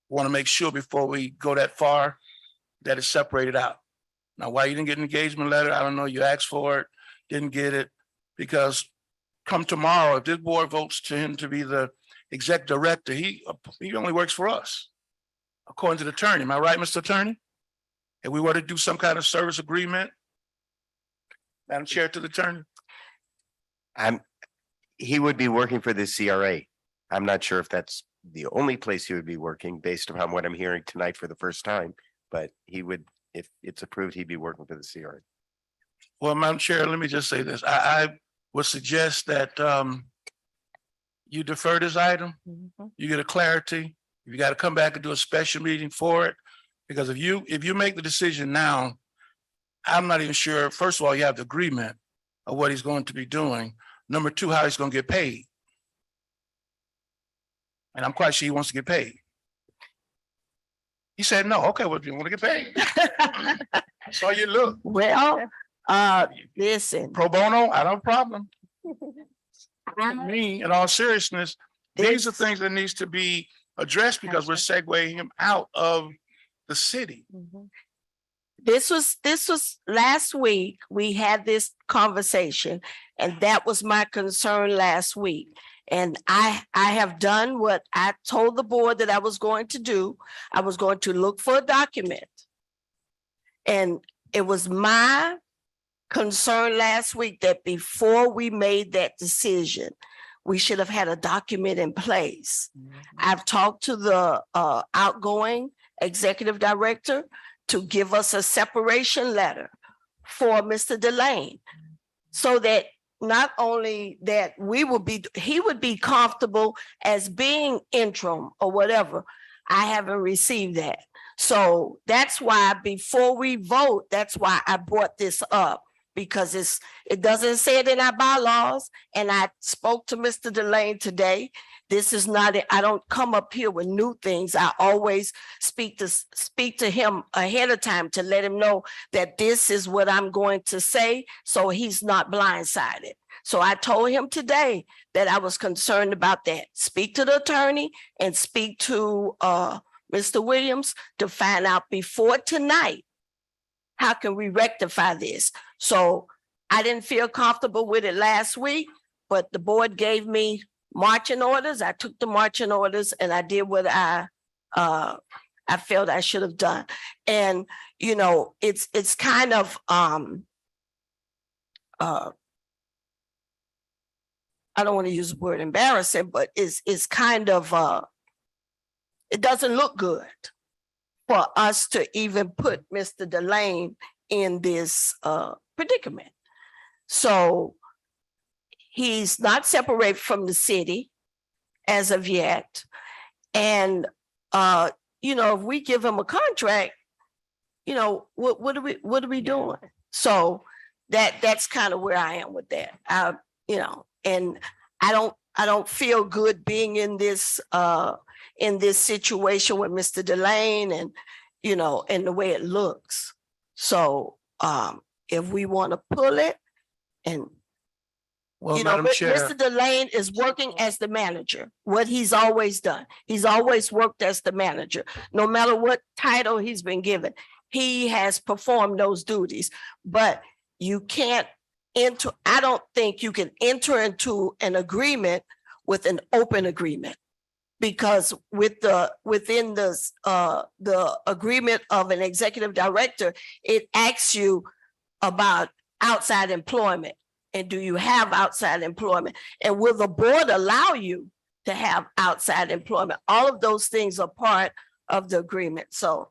want to make sure before we go that far that it's separated out. Now, why you didn't get an engagement letter, I don't know. You asked for it, didn't get it, because come tomorrow, if this board votes to him to be the exec director, he only works for us, according to the attorney. Am I right, Mr. Attorney? If we were to do some kind of service agreement, Madam Chair, to the attorney. He would be working for the CRA. I'm not sure if that's the only place he would be working based upon what I'm hearing tonight for the first time, but he would, if it's approved, he'd be working for the CRA. Well, Madam Chair, let me just say this. I would suggest that you defer this item. You get a clarity. You got to come back and do a special meeting for it. Because if you make the decision now, I'm not even sure, first of all, you have the agreement of what he's going to be doing. Number two, how he's going to get paid. And I'm quite sure he wants to get paid. He said, no, okay, well, if you want to get paid. So you look. Well, listen. Pro bono, I don't have a problem. Me, in all seriousness, these are things that needs to be address because we're segueing him out of the city. This was last week. We had this conversation and that was my concern last week. And I have done what I told the board that I was going to do. I was going to look for a document. And it was my concern last week that before we made that decision, we should have had a document in place. I've talked to the outgoing executive director to give us a separation letter for Mr. Delane, so that not only that he would be comfortable as being interim or whatever. I haven't received that. So that's why before we vote, that's why I brought this up, because it doesn't say it in our bylaws. And I spoke to Mr. Delane today. This is not, I don't come up here with new things. I always speak to him ahead of time to let him know that this is what I'm going to say, so he's not blindsided. So I told him today that I was concerned about that. Speak to the attorney and speak to Mr. Williams to find out before tonight, how can we rectify this? So I didn't feel comfortable with it last week, but the board gave me marching orders. I took the marching orders and I did what I felt I should have done. And, you know, it's kind of, I don't want to use the word embarrassing, but it's kind of, it doesn't look good for us to even put Mr. Delane in this predicament. So he's not separated from the city as of yet. And, you know, if we give him a contract, you know, what are we doing? So that's kind of where I am with that. You know, and I don't feel good being in this situation with Mr. Delane and, you know, and the way it looks. So if we want to pull it and, Well, you know, Madam Chair, Mr. Delane is working as the manager, what he's always done. He's always worked as the manager. No matter what title he's been given, he has performed those duties. But you can't I don't think you can enter into an agreement with an open agreement, because within the agreement of an executive director, it asks you about outside employment. And do you have outside employment? And will the board allow you to have outside employment? All of those things are part of the agreement. So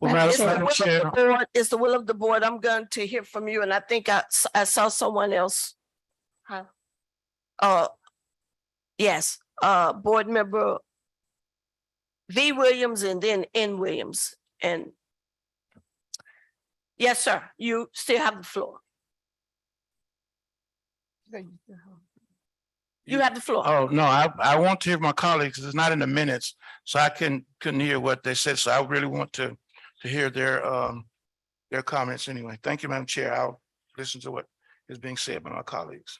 well, Madam Chair, it's the will of the board. I'm going to hear from you. And I think I saw someone else. Yes, board member V. Williams and then N. Williams. And yes, sir, you still have the floor. You have the floor. oh, no, I want to hear my colleagues. It's not in the minutes, so I couldn't hear what they said. So I really want to hear their comments anyway. Thank you, Madam Chair. I'll listen to what is being said by my colleagues.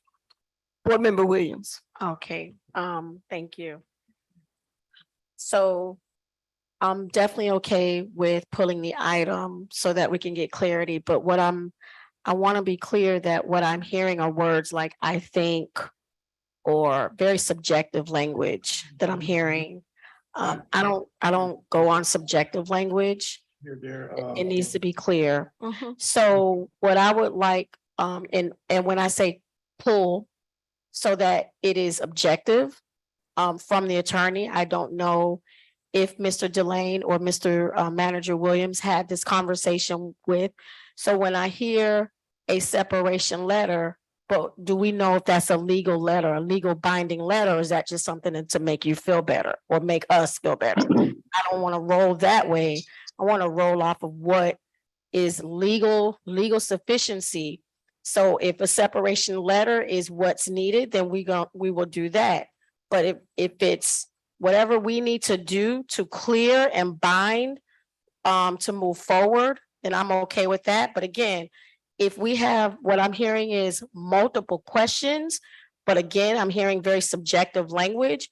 Board member Williams. Okay, thank you. So I'm definitely okay with pulling the item so that we can get clarity, but I want to be clear that what I'm hearing are words like I think, or very subjective language that I'm hearing. I don't go on subjective language. It needs to be clear. So what I would like, and when I say pull, so that it is objective from the attorney. I don't know if Mr. Delane or Mr. Manager Williams had this conversation with. So when I hear a separation letter, but do we know if that's a legal letter, a legal binding letter, or is that just something to make you feel better or make us feel better? I don't want to roll that way. I want to roll off of what is legal sufficiency. So if a separation letter is what's needed, then we will do that. But if it's whatever we need to do to clear and bind to move forward, then I'm okay with that. But again, if we have, what I'm hearing is multiple questions, but again, I'm hearing very subjective language.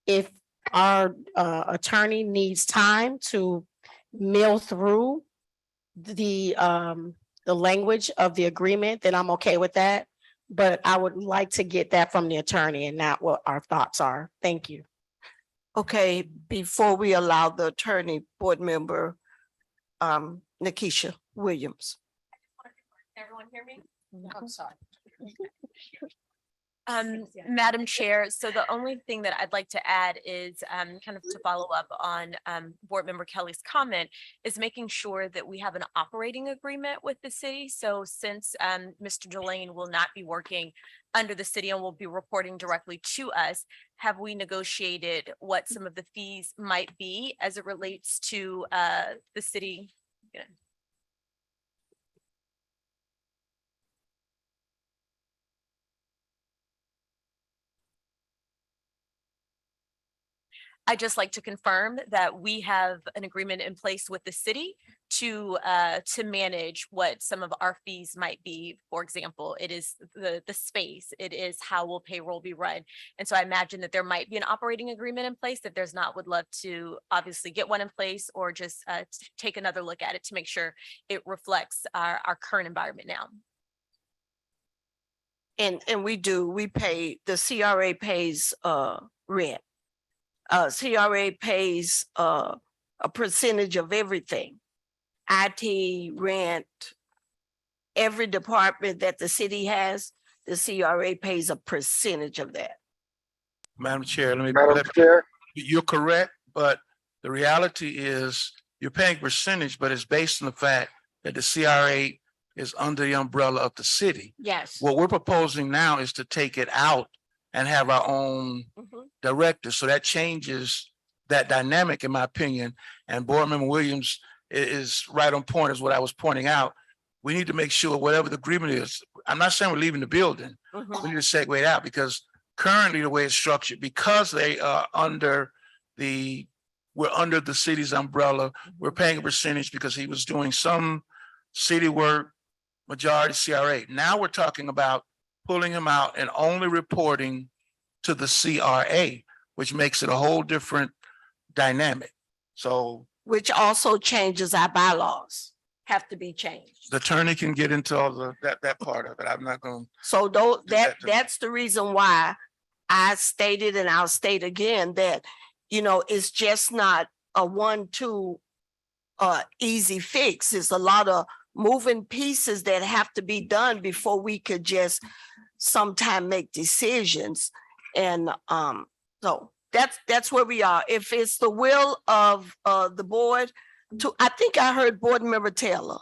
If our attorney needs time to mill through the language of the agreement, then I'm okay with that. But I would like to get that from the attorney and not what our thoughts are. Thank you. Okay, before we allow the attorney, board member, Nikisha Williams. Everyone hear me? I'm sorry. Madam Chair, so the only thing that I'd like to add is kind of to follow up on Board Member Kelly's comment is making sure that we have an operating agreement with the city. So since Mr. Delane will not be working under the city and will be reporting directly to us, have we negotiated what some of the fees might be as it relates to the city? I'd just like to confirm that we have an agreement in place with the city to manage what some of our fees might be. For example, it is the space, it is how will payroll be run. And so I imagine that there might be an operating agreement in place. If there's not, would love to obviously get one in place or just take another look at it to make sure it reflects our current environment now. And we pay, the CRA pays rent. CRA pays a percentage of everything. IT, rent, every department that the city has, the CRA pays a percentage of that. Madam Chair, Madam Chair, you're correct, but the reality is you're paying percentage, but it's based on the fact that the CRA is under the umbrella of the city. Yes. What we're proposing now is to take it out and have our own director. So that changes that dynamic, in my opinion. And Board Member Williams is right on point, is what I was pointing out. We need to make sure whatever the agreement is, I'm not saying we're leaving the building. We need to segue it out because currently the way it's structured, because they are we're under the city's umbrella, we're paying a percentage because he was doing some city work, majority CRA. Now we're talking about pulling him out and only reporting to the CRA, which makes it a whole different dynamic. So Which also changes our bylaws, have to be changed. the attorney can get into all that part of it. I'm not going. So that's the reason why I stated, and I'll state again, that, it's just not a 1-2 easy fix. It's a lot of moving pieces that have to be done before we could just sometime make decisions. And so that's where we are. If it's the will of the board I think I heard Board Member Taylor.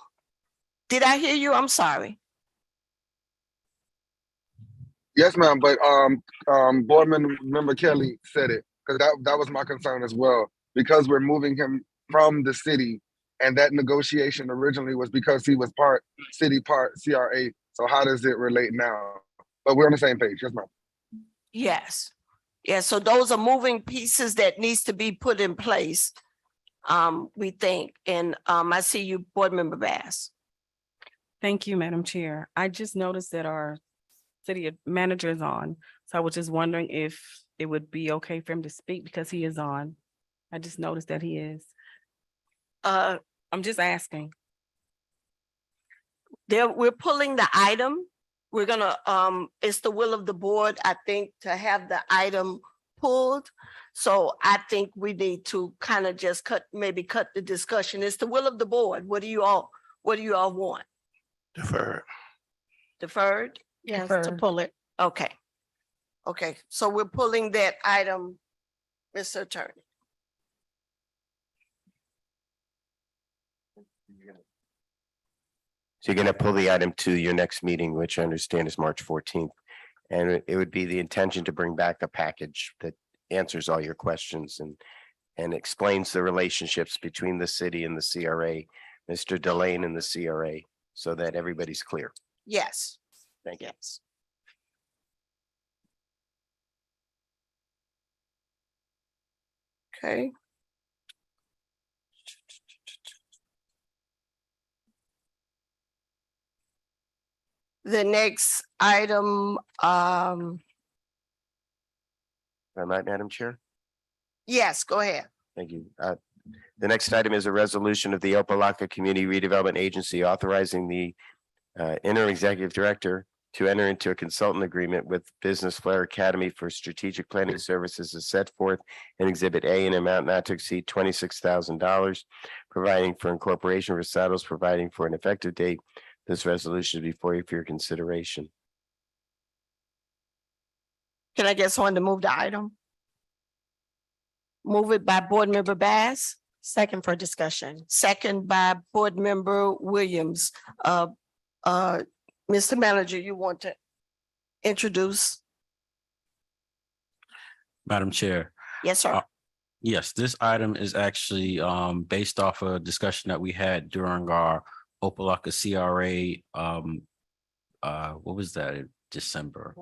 Did I hear you? I'm sorry. yes, ma'am, but Board Member Kelly said it, because that was my concern as well, because we're moving him from the city, and that negotiation originally was because he was part city, part CRA. So how does it relate now? But we're on the same page, yes, ma'am. Yes. Yeah, so those are moving pieces that needs to be put in place, we think. And I see you, Board Member Bass. Thank you, Madam Chair. I just noticed that our city manager is on. So I was just wondering if it would be okay for him to speak because he is on. I just noticed that he is. I'm just asking. We're pulling the item. We're gonna, it's the will of the board, I think, to have the item pulled. So I think we need to kind of just maybe cut the discussion. It's the will of the board. What do you all want? Deferred. Deferred? Yes, to pull it. Okay. Okay, so we're pulling that item, Mr. Attorney. So you're gonna pull the item to your next meeting, which I understand is March 14th. And it would be the intention to bring back a package that answers all your questions and explains the relationships between the city and the CRA, Mr. Delane and the CRA, so that everybody's clear. Yes. Thank you. Yes. Okay. The next item, Am I right, Madam Chair? Yes, go ahead. Thank you. The next item is a resolution of the Opa-locka Community Redevelopment Agency authorizing the interim executive director to enter into a consultant agreement with Business Flair Academy for strategic planning services as set forth in Exhibit A in amount not to exceed $26,000, providing for incorporation recitals, providing for an effective date. This resolution is before you for your consideration. Can I get someone to move the item? Move it by Board Member Bass, Second for discussion. second by Board Member Williams. Mr. Manager, you want to introduce? Madam Chair. Yes, sir. Yes, this item is actually based off a discussion that we had during our Opa-locka CRA. What was that in December?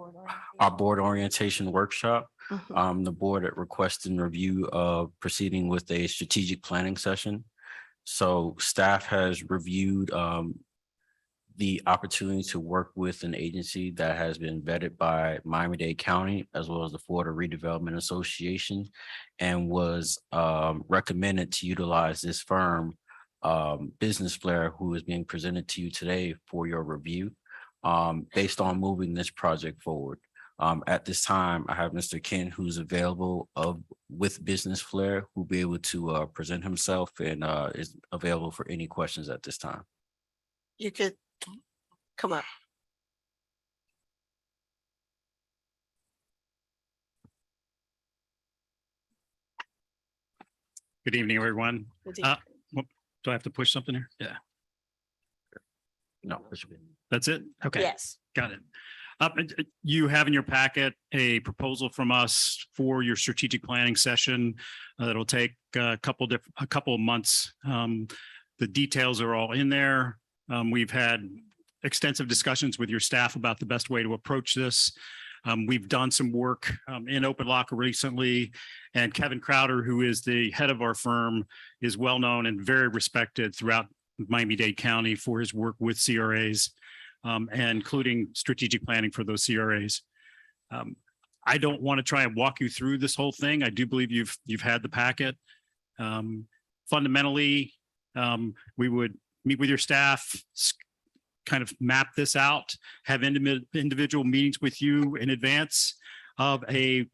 Our board orientation workshop. Mhm. The board had requested review of proceeding with a strategic planning session. So staff has reviewed the opportunity to work with an agency that has been vetted by Miami-Dade County as well as the Florida Redevelopment Association, and was recommended to utilize this firm, Business Flair, who is being presented to you today for your review, based on moving this project forward. At this time, I have Mr. Ken, who's available with Business Flair, who'll be able to present himself and is available for any questions at this time. You could come up. Good evening, everyone. Good evening. Do I have to push something here? Yeah, No. that's it? Okay, Yes. got it. You have in your packet a proposal from us for your strategic planning session that'll take a couple of months. The details are all in there. We've had extensive discussions with your staff about the best way to approach this. We've done some work in Opa-locka recently, and Kevin Crowder, who is the head of our firm, is well known and very respected throughout Miami-Dade County for his work with CRAs, and including strategic planning for those CRAs. I don't want to try and walk you through this whole thing. I do believe you've had the packet. Fundamentally, we would meet with your staff, kind of map this out, have individual meetings with you in advance of a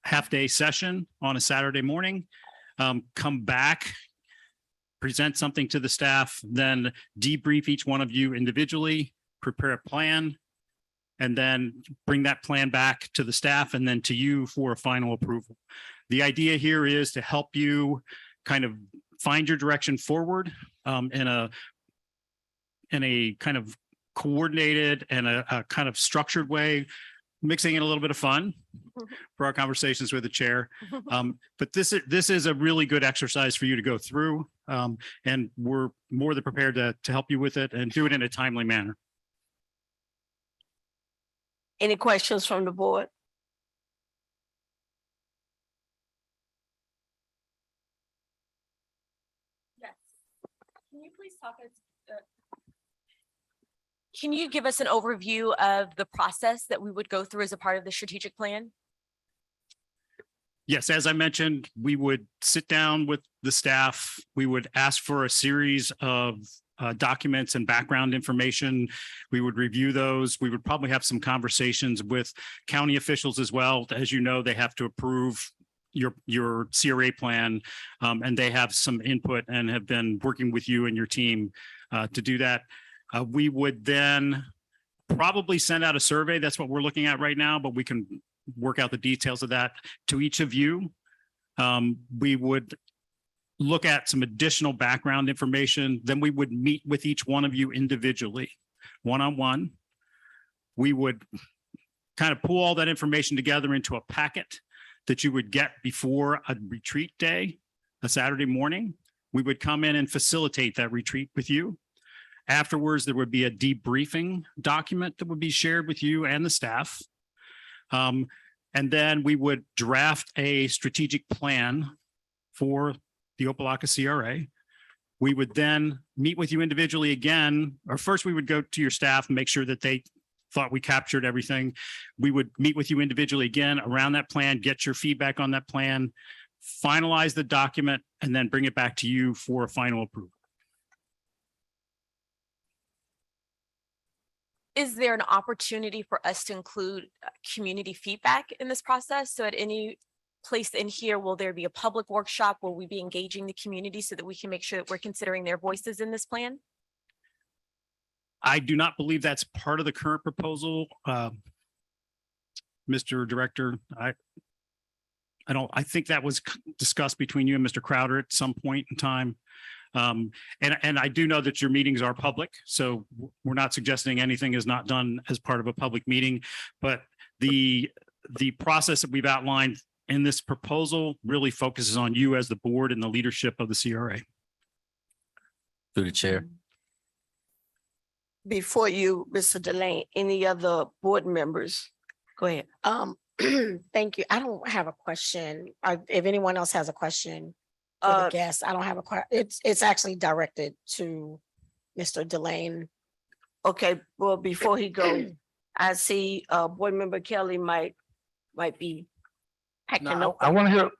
half-day session on a Saturday morning, come back, present something to the staff, then debrief each one of you individually, prepare a plan, and then bring that plan back to the staff and then to you for a final approval. The idea here is to help you kind of find your direction forward in a kind of coordinated and a kind of structured way, mixing in a little bit of fun for our conversations with the chair. But this is a really good exercise for you to go through, and we're more than prepared to help you with it and do it in a timely manner. Any questions from the board? Yes. Can you please talk us? Can you give us an overview of the process that we would go through as a part of the strategic plan? Yes, as I mentioned, we would sit down with the staff. We would ask for a series of documents and background information. We would review those. We would probably have some conversations with county officials as well. As you know, they have to approve your CRA plan, and they have some input and have been working with you and your team to do that. We would then probably send out a survey. That's what we're looking at right now, but we can work out the details of that to each of you. We would look at some additional background information. Then we would meet with each one of you individually, one-on-one. We would kind of pull all that information together into a packet that you would get before a retreat day, a Saturday morning. We would come in and facilitate that retreat with you. Afterwards, there would be a debriefing document that would be shared with you and the staff. And then we would draft a strategic plan for the Opa-locka CRA. We would then meet with you individually again, or first we would go to your staff and make sure that they thought we captured everything. We would meet with you individually again around that plan, get your feedback on that plan, finalize the document, and then bring it back to you for a final approval. Is there an opportunity for us to include community feedback in this process? So at any place in here, will there be a public workshop? Will we be engaging the community so that we can make sure that we're considering their voices in this plan? I do not believe that's part of the current proposal. Mr. Director, I think that was discussed between you and Mr. Crowder at some point in time. And I do know that your meetings are public, so we're not suggesting anything is not done as part of a public meeting, but the process that we've outlined in this proposal really focuses on you as the board and the leadership of the CRA. Through the chair. Before you, Mr. Delane, any other board members? Go ahead. Thank you. I don't have a question. If anyone else has a question for the guest, I don't have a question. It's actually directed to Mr. Delane. Okay, well, before he goes, I see board member Kelly might be packing up. I want to hear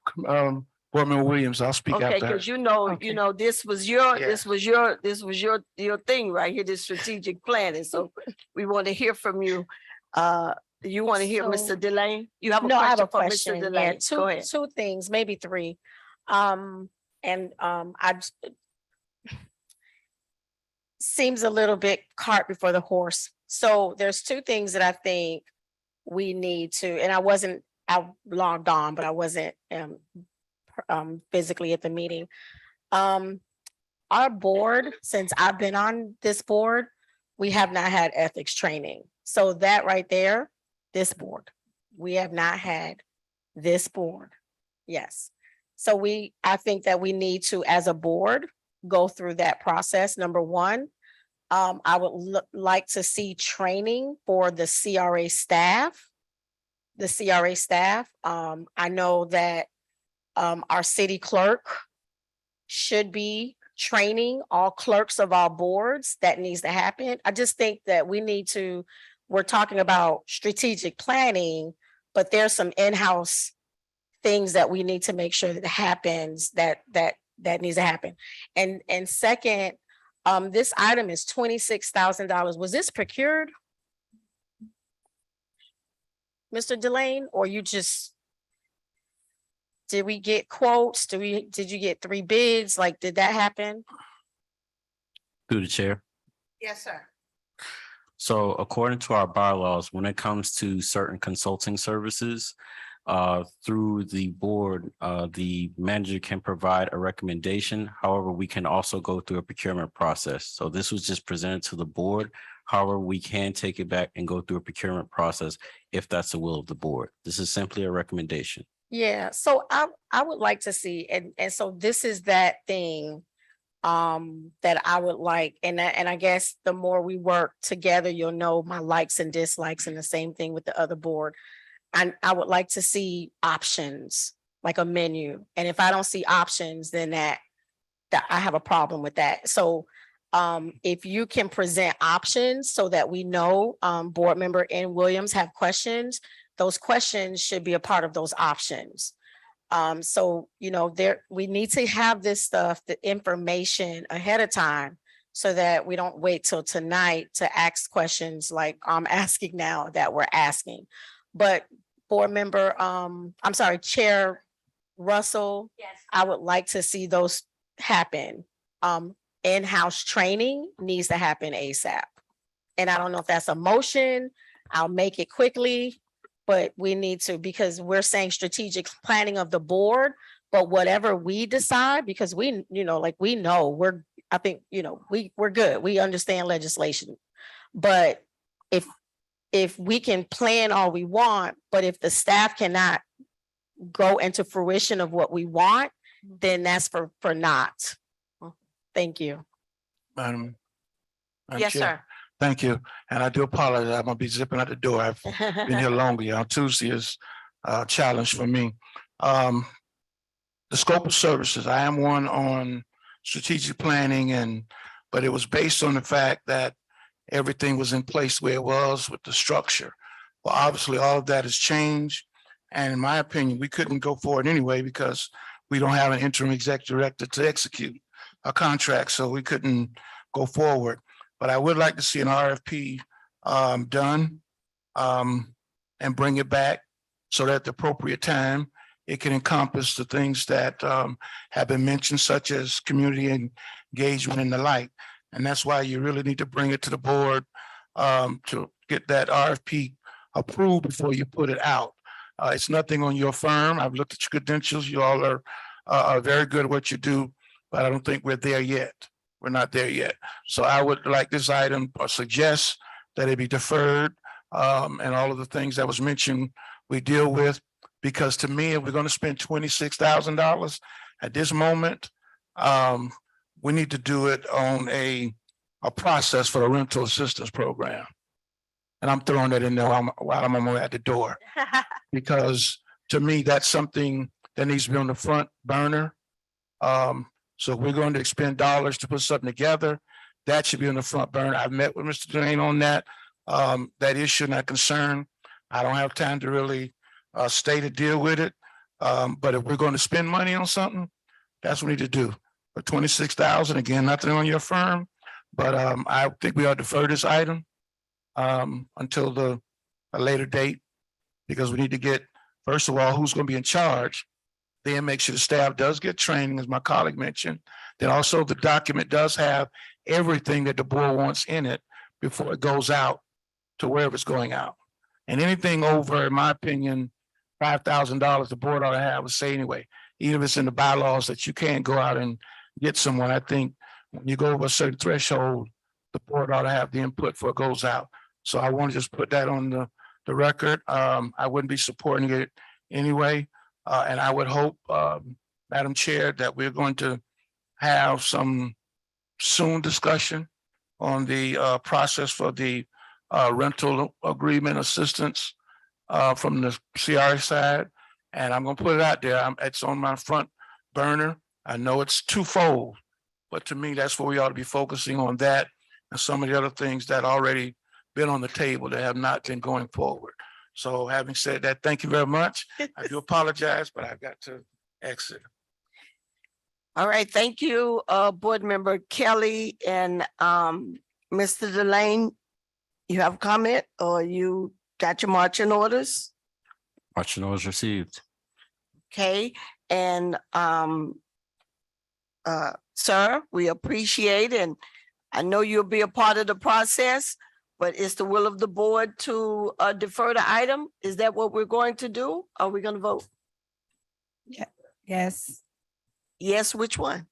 Board Member Williams. I'll speak Okay, after. because you know, Okay. this was your, Yeah. this was your thing right here, this strategic planning. So we want to hear from you. You want to hear So- Mr. Delane? You have a No, I have question a for Mr. question. Yeah, Delane? Go ahead. two things, maybe three. Seems a little bit cart before the horse. So there's two things that I think we need to, and I logged on, but I wasn't physically at the meeting. Our board, since I've been on this board, we have not had ethics training. So that right there, this board, we have not had this board. Yes. So I think that we need to, as a board, go through that process. Number one, I would like to see training for the CRA staff. I know that our city clerk should be training all clerks of our boards. That needs to happen. I just think that we're talking about strategic planning, but there's some in-house things that we need to make sure that happens, that needs to happen. And second, this item is $26,000. Was this procured? Mr. Delane, or did we get quotes? Did you get 3 bids? Like, did that happen? Through the chair. Yes, sir. So according to our bylaws, when it comes to certain consulting services, through the board, the manager can provide a recommendation. However, we can also go through a procurement process. So this was just presented to the board. However, we can take it back and go through a procurement process if that's the will of the board. This is simply a recommendation. Yeah, so I would like to see, and so this is that thing that I would like, and I guess the more we work together, you'll know my likes and dislikes, and the same thing with the other board. And I would like to see options, like a menu. And if I don't see options, then that I have a problem with that. So if you can present options so that we know board member N. Williams have questions, those questions should be a part of those options. So, we need to have this stuff, the information ahead of time, so that we don't wait till tonight to ask questions like I'm asking now that we're asking. But board member, Chair Russell, Yes. I would like to see those happen. In-house training needs to happen ASAP. And I don't know if that's a motion, I'll make it quickly, but we need to, because we're saying strategic planning of the board, but whatever we decide, because we're good, we understand legislation. But if we can plan all we want, but if the staff cannot go into fruition of what we want, then that's for naught. Thank you. Madam Yes, Chair. sir. Thank you. And I do apologize. I'm gonna be zipping out the door. I've been here longer. Yeah, Tuesday is a challenge for me. The scope of services, I am one on strategic planning but it was based on the fact that everything was in place where it was with the structure. Well, obviously all of that has changed. And in my opinion, we couldn't go forward anyway because we don't have an interim executive director to execute a contract, so we couldn't go forward. But I would like to see an RFP done and bring it back so that at the appropriate time, it can encompass the things that have been mentioned, such as community engagement and the like. And that's why you really need to bring it to the board to get that RFP approved before you put it out. It's nothing on your firm. I've looked at your credentials. You all are very good at what you do, but I don't think we're there yet. We're not there yet. So I would like this item or suggest that it be deferred and all of the things that was mentioned we deal with. Because to me, if we're going to spend $26,000 at this moment, we need to do it on a process for the rental assistance program. And I'm throwing that in there while I'm on my way out the door. Because to me, that's something that needs to be on the front burner. So if we're going to expend dollars to put something together, that should be on the front burner. I've met with Mr. Dwayne on that issue and that concern. I don't have time to really stay to deal with it. But if we're going to spend money on something, that's what we need to do. For $26,000, again, nothing on your firm, but I think we ought to defer this item until a later date, because we need to get, first of all, who's going to be in charge, then make sure the staff does get training, as my colleague mentioned. Then also the document does have everything that the board wants in it before it goes out to wherever it's going out. And anything over, in my opinion, $5,000, the board ought to have a say anyway, even if it's in the bylaws that you can't go out and get someone. I think when you go over a certain threshold, the board ought to have the input before it goes out. So I want to just put that on the record. I wouldn't be supporting it anyway. And I would hope, Madam Chair, that we're going to have some soon discussion on the process for the rental agreement assistance from the CRA side. And I'm going to put it out there. It's on my front burner. I know it's twofold, but to me, that's where we ought to be focusing on, that and some of the other things that already been on the table that have not been going forward. So having said that, thank you very much. I do apologize, but I've got to exit. All right, thank you, Board Member Kelly and Mr. Delane. You have a comment, or you got your marching orders? Marching orders received. Okay, and sir, we appreciate, and I know you'll be a part of the process, but it's the will of the board to defer the item. Is that what we're going to do? Are we going to vote? Yes. Yes, which one?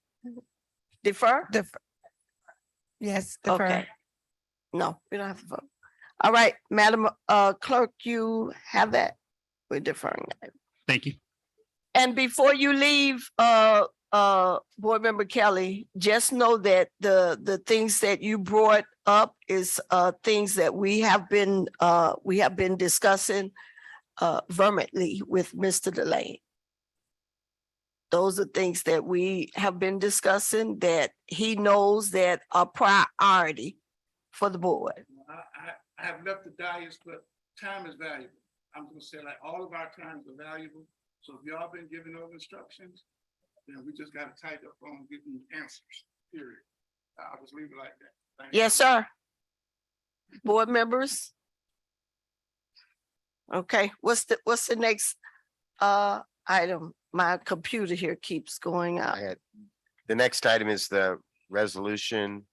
Defer? Yes, defer. Okay. No, we don't have to vote. All right, Madam Clerk, you have that. We're deferring it. Thank you. And before you leave, Board Member Kelly, just know that the things that you brought up is things that we have been discussing vehemently with Mr. Delane. Those are things that we have been discussing that he knows that are priority for the board. I have left the dais, but time is valuable. I'm going to say, like, all of our times are valuable. So if y'all been giving those instructions, then we just got to tighten up on getting answers, period. I'll just leave it like that. Thank you. Yes, sir. Board members? Okay, what's the next item? My computer here keeps going out. The next item is the resolution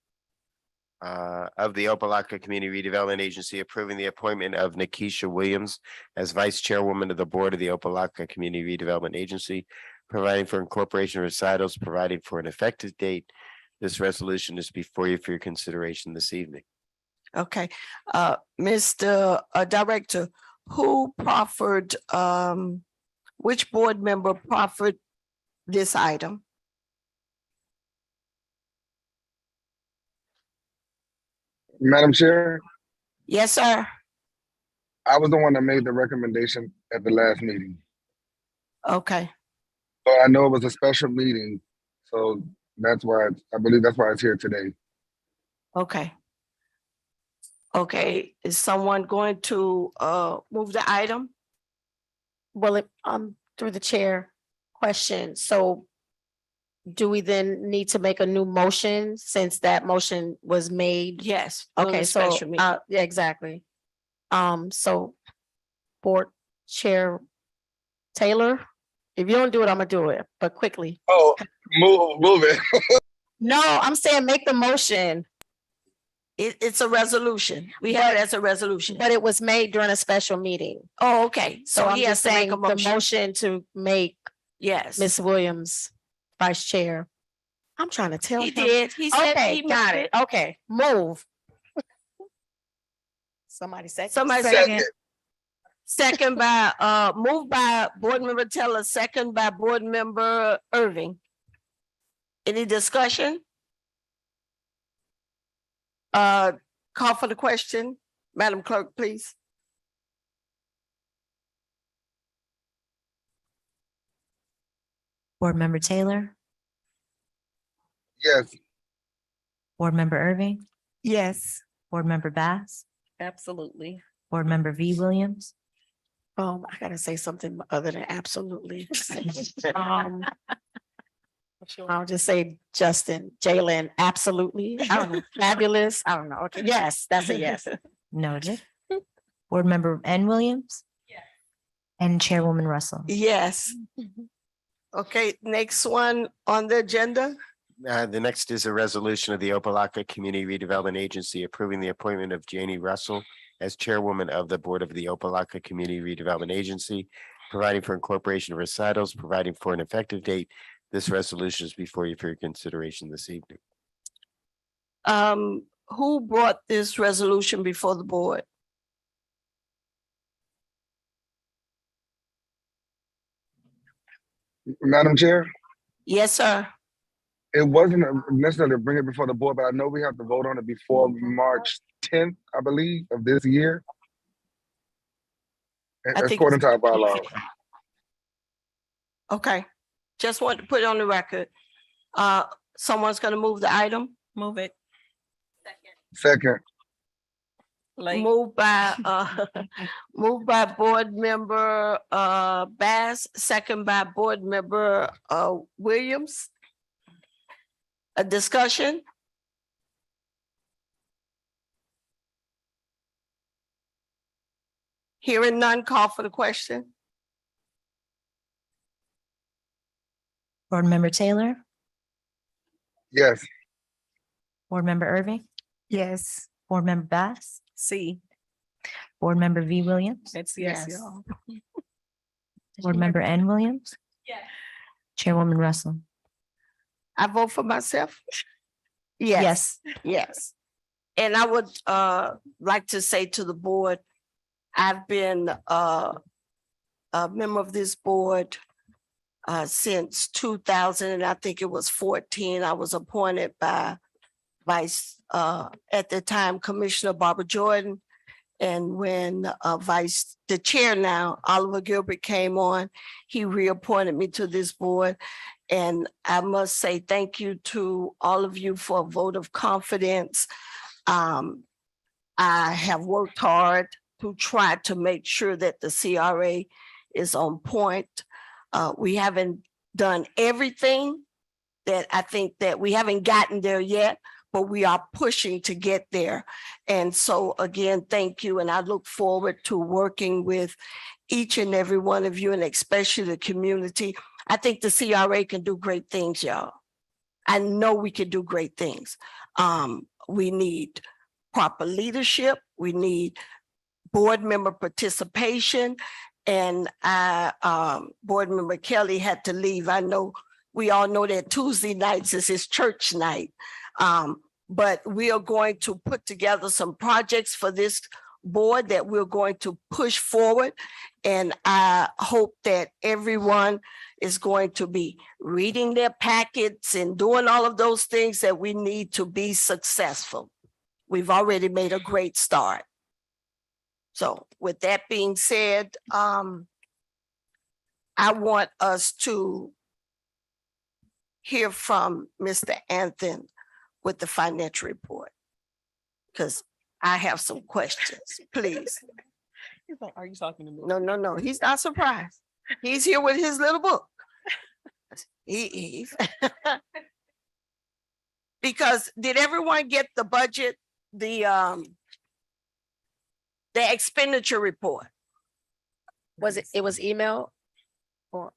of the Opa-locka Community Redevelopment Agency approving the appointment of Nikisha Williams as Vice Chairwoman of the Board of the Opa-locka Community Redevelopment Agency, providing for incorporation recitals, providing for an effective date. This resolution is before you for your consideration this evening. Okay, Mr. Director, who proffered, which board member proffered this item? Madam Chair, Yes, sir. I was the one that made the recommendation at the last meeting. Okay, So I know it was a special meeting, so that's why, I believe that's why it's here today. okay. Okay, is someone going to move the item? Well, through the chair, Question, so do we then need to make a new motion since that motion was made? Yes. during Okay, the so, special meeting. yeah, exactly. So Board Chair Taylor, if you don't do it, I'm gonna do it, but quickly. Oh, move it. No, I'm saying make the motion, It's a resolution. We have it as a resolution. but it was made during a special meeting. Oh, okay. So So I'm he has just to make saying a the motion. motion to make Yes. Ms. Williams Vice Chair. I'm trying to tell He him. did. He said Okay, he got moved it. Okay, move. Somebody second. Somebody Second. second by, moved by Board Member Teller, second by Board Member Irving. Any discussion? Call for the question. Madam Clerk, please. Board Member Taylor, Yes. Board Member Irving, Yes. Board Member Bass, Absolutely. Board Member V Williams, I gotta say something other than absolutely. Um, I'll just say Justin, Jalen, absolutely. I don't know, fabulous. I don't know. Okay, yes, that's a yes. noted. Board Member N Williams. And Chairwoman Russell. Yes. Okay, next one on the agenda. The next is a resolution of the Opa-locka Community Redevelopment Agency approving the appointment of Janie Russell as chairwoman of the board of the Opa-locka Community Redevelopment Agency, providing for incorporation of recitals, providing for an effective date. This resolution is before you for your consideration this evening. Who brought this resolution before the board? Madam Chair, Yes, sir. it wasn't necessarily to bring it before the board, but I know we have to vote on it before March 10th, I believe, of this year. I think According to our bylaws. Okay, just want to put it on the record. Someone's gonna move the item. Move it. Second, Like, Moved by, moved by Board Member, Bass, second by Board Member, Williams. A discussion? Hearing none, call for the question. Board Member Taylor, yes. Board Member Irving, Yes. Board Member Bass, C, Board Member V Williams, that's yes, Yes. y'all. Board Member N Williams. Chairwoman Russell. I vote for myself. Yes, yes. And I would like to say to the board, I've been a member of this board since 2000, and I think it was 14. I was appointed by at the time, Commissioner Barbara Jordan. And when the chair now, Oliver Gilbert, came on, he reappointed me to this board. And I must say thank you to all of you for a vote of confidence. I have worked hard to try to make sure that the CRA is on point. We haven't done everything that I think that we haven't gotten there yet, but we are pushing to get there. And so again, thank you. And I look forward to working with each and every one of you, and especially the community. I think the CRA can do great things, y'all. I know we can do great things. We need proper leadership. We need board member participation. And Board Member Kelly had to leave. I know we all know that Tuesday nights is his church night. But we are going to put together some projects for this board that we're going to push forward. And I hope that everyone is going to be reading their packets and doing all of those things that we need to be successful. We've already made a great start. So with that being said, I want us to hear from Mr. Anthony with the financial report, because I have some questions, please. He's like, are you talking to me? No, he's not surprised. He's here with his little book. Eve. Because did everyone get the budget, the expenditure report? It was emailed? I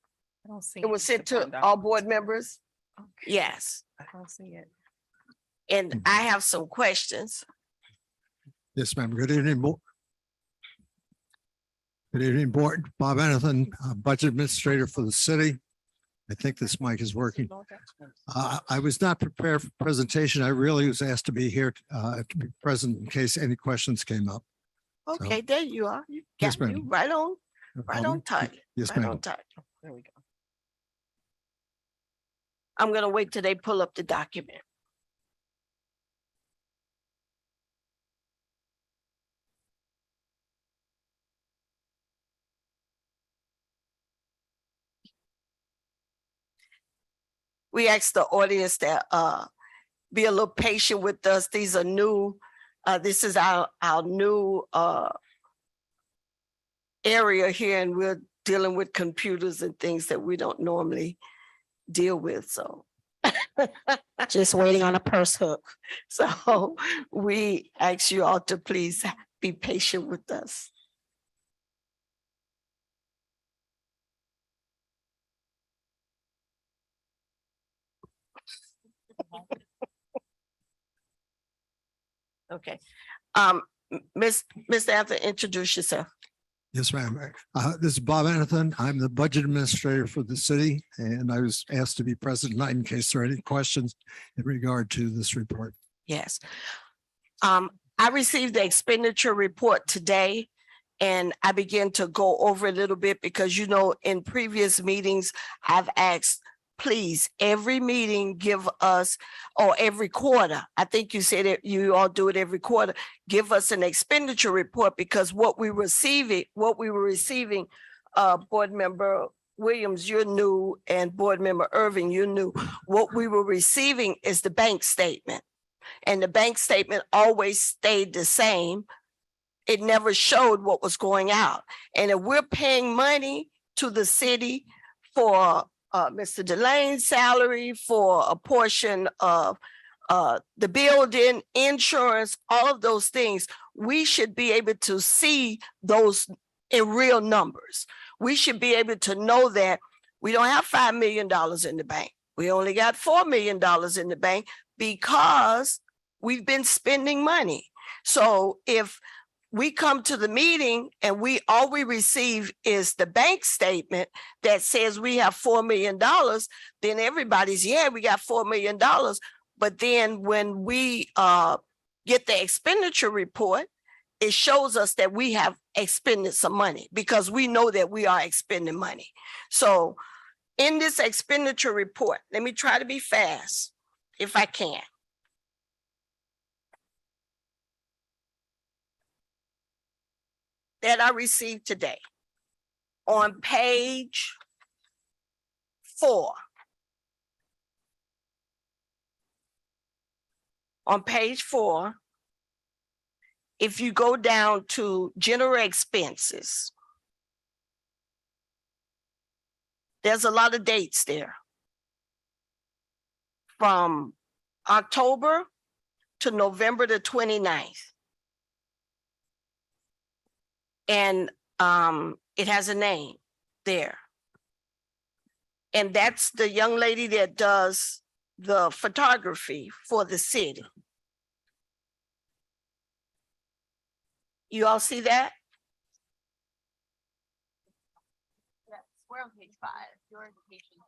don't see. It was Mr. sent to Bond all document. board members? Okay, Yes, I don't see it. and I have some questions. Yes, ma'am. Good evening, Good evening, board. Bob Anathan, Budget Administrator for the city. I think this mic is working. I was not prepared for presentation. I really was asked to be here to be present in case any questions came up. Okay, there you are. You Yes, got you ma'am. right on, No right problem. on target. Yes, Right ma'am. on target. There we go. I'm gonna wait till they pull up the document. We ask the audience that be a little patient with us. These are new, this is our new area here, and we're dealing with computers and things that we don't normally deal with, so. Just waiting on a purse hook. So we ask you all to please be patient with us. Okay, Mr. Anthony, introduce yourself. Yes, ma'am. This is Bob Anathan. I'm the Budget Administrator for the city, and I was asked to be present tonight in case there are any questions in regard to this report. Yes. I received the expenditure report today, and I began to go over a little bit because, you know, in previous meetings, I've asked, please, every meeting give us, or every quarter, I think you said it, you all do it every quarter, give us an expenditure report, because what we were receiving, Board Member Williams, you're new, and Board Member Irving, you're new. What we were receiving is the bank statement. And the bank statement always stayed the same. It never showed what was going out. And if we're paying money to the city for Mr. Delane's salary, for a portion of the building, insurance, all of those things, we should be able to see those in real numbers. We should be able to know that we don't have $5 million in the bank. We only got $4 million in the bank because we've been spending money. So if we come to the meeting and all we receive is the bank statement that says we have $4 million, then everybody's, yeah, we got $4 million. But then when we get the expenditure report, it shows us that we have expended some money, because we know that we are expending money. So in this expenditure report, let me try to be fast if I can. That I received today on page 4. On page 4, if you go down to general expenses, there's a lot of dates there. From October to November the 29th. And it has a name there. And that's the young lady that does the photography for the city. You all see that? Yes, we're on page 5. Your invitation.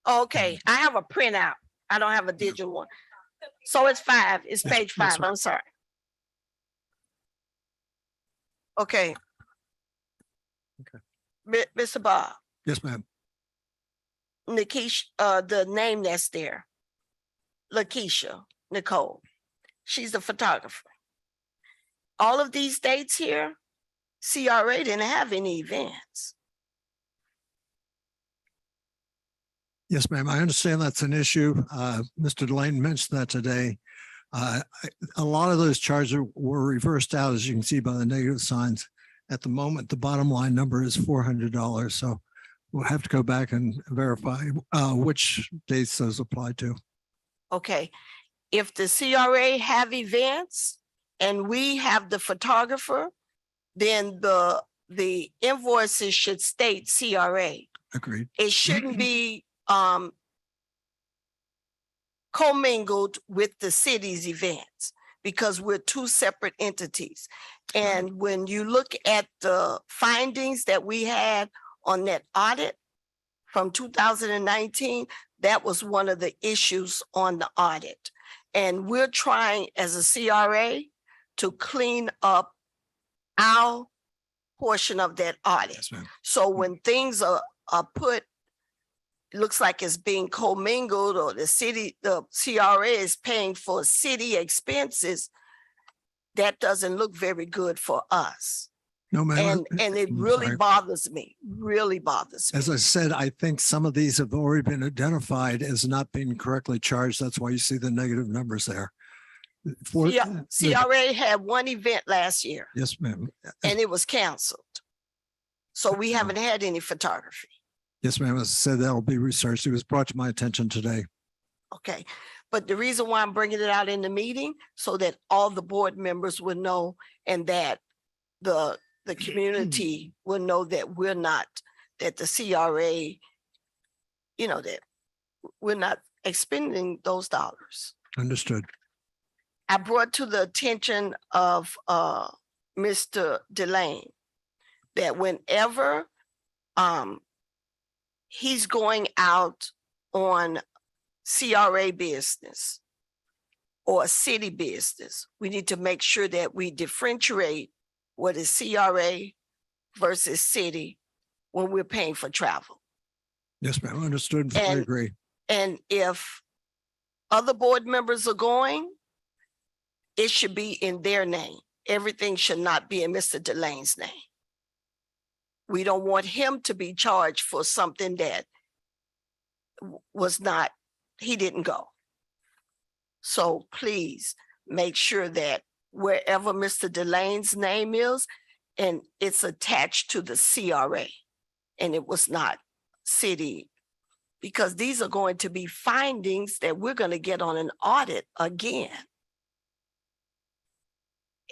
Okay, I have a printout. I don't have a digital one. So it's 5, it's Yes, page yes, 5, ma'am. I'm sorry. Okay. Mr. Bob, Yes, ma'am. Nikisha, the name that's there, Lakeisha Nicole, she's the photographer. All of these dates here, CRA didn't have any events. Yes, ma'am. I understand that's an issue. Mr. Delane mentioned that today. A lot of those charges were reversed out, as you can see by the negative signs. At the moment, the bottom line number is $400. So we'll have to go back and verify which dates those apply to. Okay, if the CRA have events and we have the photographer, then the invoices should state CRA. Agreed. It shouldn't be commingled with the city's events because we're two separate entities. And when you look at the findings that we had on that audit from 2019, that was one of the issues on the audit. And we're trying as a CRA to clean up our portion of that audit. Yes, ma'am. So when things are put, it looks like it's being commingled or the CRA is paying for city expenses, that doesn't look very good for us. No, ma'am. And it I'm really sorry. bothers me, really bothers me. As I said, I think some of these have already been identified as not being correctly charged. That's why you see the negative numbers there. CRA had one event last year Yes, ma'am. and it was canceled. So we haven't had any photography. Yes, ma'am. As I said, that'll be researched. It was brought to my attention today. Okay, but the reason why I'm bringing it out in the meeting so that all the board members will know and that the community will know that we're not, that the CRA, you know, that we're not expending those dollars. Understood. I brought to the attention of Mr. Delane that whenever he's going out on CRA business or city business, we need to make sure that we differentiate what is CRA versus city when we're paying for travel. Yes, ma'am. Understood. I And- agree. And if other board members are going, it should be in their name. Everything should not be in Mr. Delane's name. We don't want him to be charged for something that was not, he didn't go. So please make sure that wherever Mr. Delane's name is, and it's attached to the CRA, and it was not city, because these are going to be findings that we're going to get on an audit again.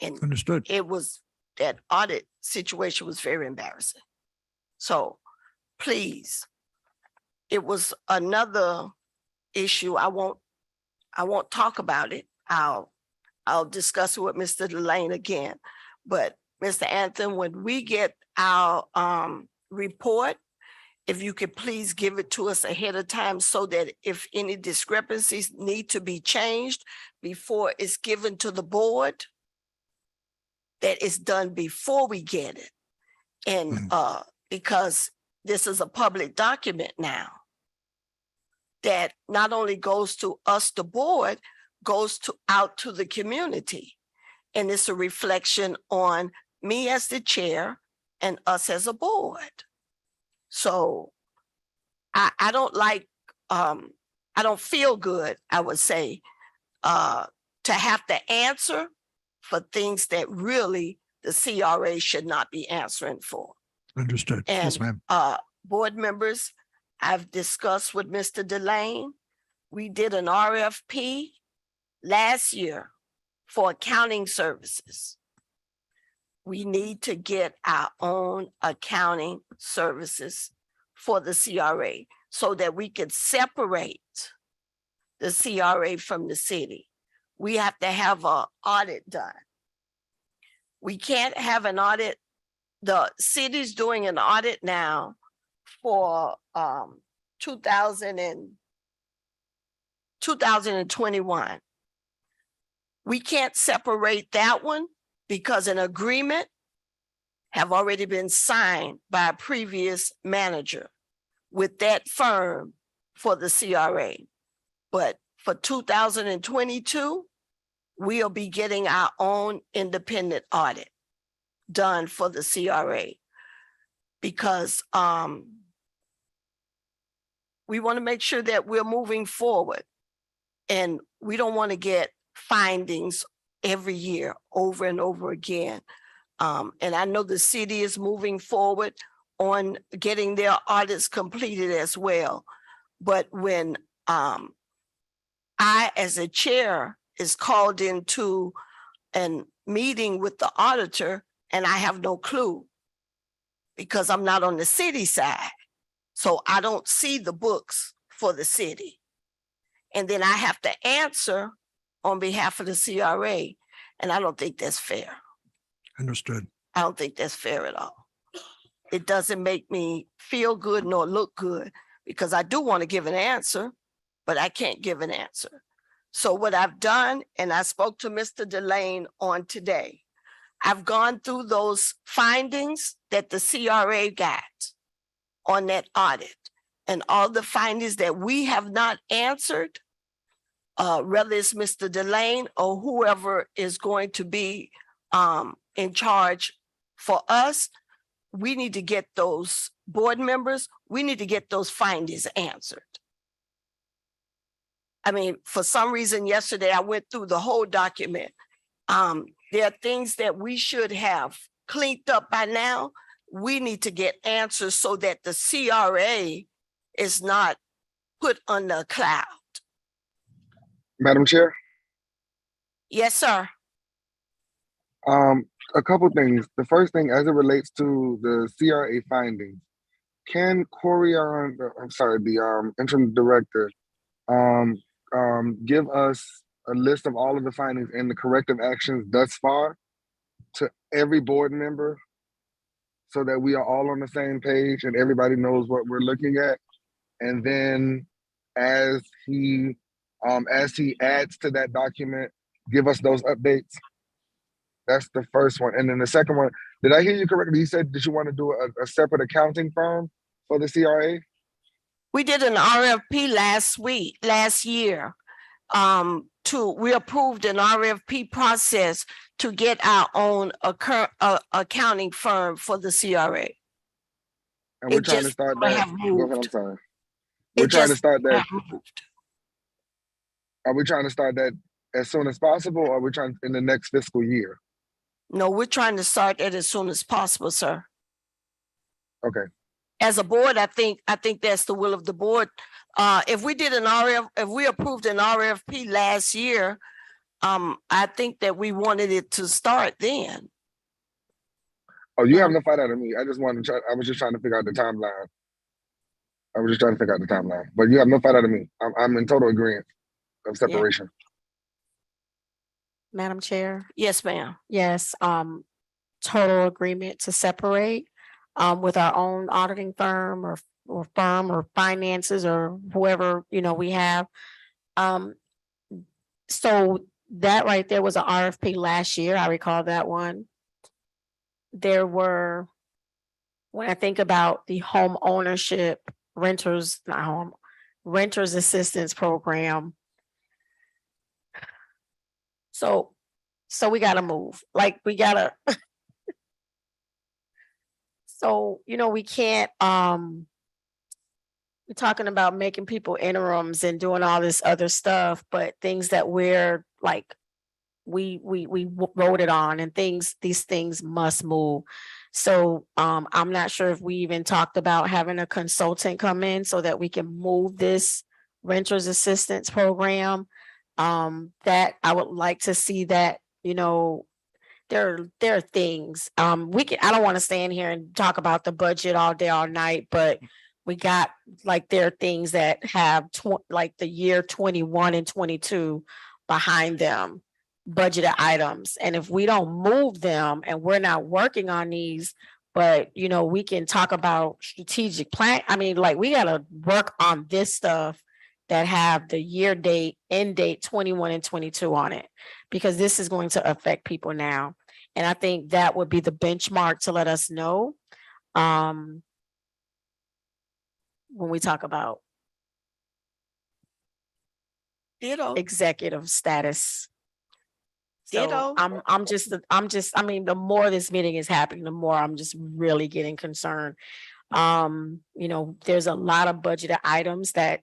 And Understood. it was, that audit situation was very embarrassing. So please, it was another issue. I won't talk about it. I'll discuss it with Mr. Delane again. But Mr. Anthony, when we get our report, if you could please give it to us ahead of time so that if any discrepancies need to be changed before it's given to the board, that it's done before we get it. And because this is a public document now that not only goes to us, the board, goes out to the community. And it's a reflection on me as the chair and us as a board. So I don't like, I don't feel good, I would say, to have to answer for things that really the CRA should not be answering for. Understood. Yes, And ma'am. board members, I've discussed with Mr. Delane. We did an RFP last year for accounting services. We need to get our own accounting services for the CRA so that we could separate the CRA from the city. We have to have an audit done. We can't have an audit. The city's doing an audit now for 2021. We can't separate that one because an agreement have already been signed by a previous manager with that firm for the CRA. But for 2022, we'll be getting our own independent audit done for the CRA because we want to make sure that we're moving forward and we don't want to get findings every year over and over again And I know the city is moving forward on getting their audits completed as well. But when I, as a chair, is called into a meeting with the auditor and I have no clue because I'm not on the city side. So I don't see the books for the city. And then I have to answer on behalf of the CRA. And I don't think that's fair. Understood. I don't think that's fair at all. It doesn't make me feel good nor look good because I do want to give an answer, but I can't give an answer. So what I've done, and I spoke to Mr. Delane on today, I've gone through those findings that the CRA got on that audit and all the findings that we have not answered, whether it's Mr. Delane or whoever is going to be in charge for us, we need to get those board members, we need to get those findings answered. I mean, for some reason yesterday, I went through the whole document. There are things that we should have cleaned up by now. We need to get answers so that the CRA is not put on the cloud. Madam Chair, Yes, sir. a couple things. The first thing, as it relates to the CRA findings, can Corian, I'm sorry, the interim director, give us a list of all of the findings and the corrective actions thus far to every board member so that we are all on the same page and everybody knows what we're looking at. And then as he adds to that document, give us those updates. That's the first one. And then the second one, did I hear you correctly? You said that you want to do a separate accounting firm for the CRA? We did an RFP last year. We approved an RFP process to get our own accounting firm for the CRA. And we're It trying to just start have that. Go ahead, I'm moved. sorry. We're trying to start that. have moved. Are we trying to start that as soon as possible, or are we trying in the next fiscal year? No, we're trying to start it as soon as possible, sir. Okay. As a board, I think that's the will of the board. If we did if we approved an RFP last year, I think that we wanted it to start then. Oh, you have no fight out of me. I just wanted to try. I was just trying to figure out the timeline. But you have no fight out of me. I'm in total agreement of separation. Madam Chair. Yes, ma'am. Yes, total agreement to separate with our own auditing firm or finances or whoever, we have. So that right there was an RFP last year. I recall that one. There were, when I think about the home ownership renters assistance program. So we gotta move, like we gotta. So, we can't, we're talking about making people interims and doing all this other stuff, but things that we're like, we voted on and these things must move. So, I'm not sure if we even talked about having a consultant come in so that we can move this renters assistance program. That I would like to see that, there are things, I don't want to stand here and talk about the budget all day, all night, but we got, there are things that have the year 21 and 22 behind them, budgeted items. And if we don't move them and we're not working on these, but we can talk about strategic plan. I mean, we gotta work on this stuff that have the year date, end date 21 and 22 on it, because this is going to affect people now. And I think that would be the benchmark to let us know when we talk about executive status. So the more this meeting is happening, the more I'm just really getting concerned. There's a lot of budgeted items that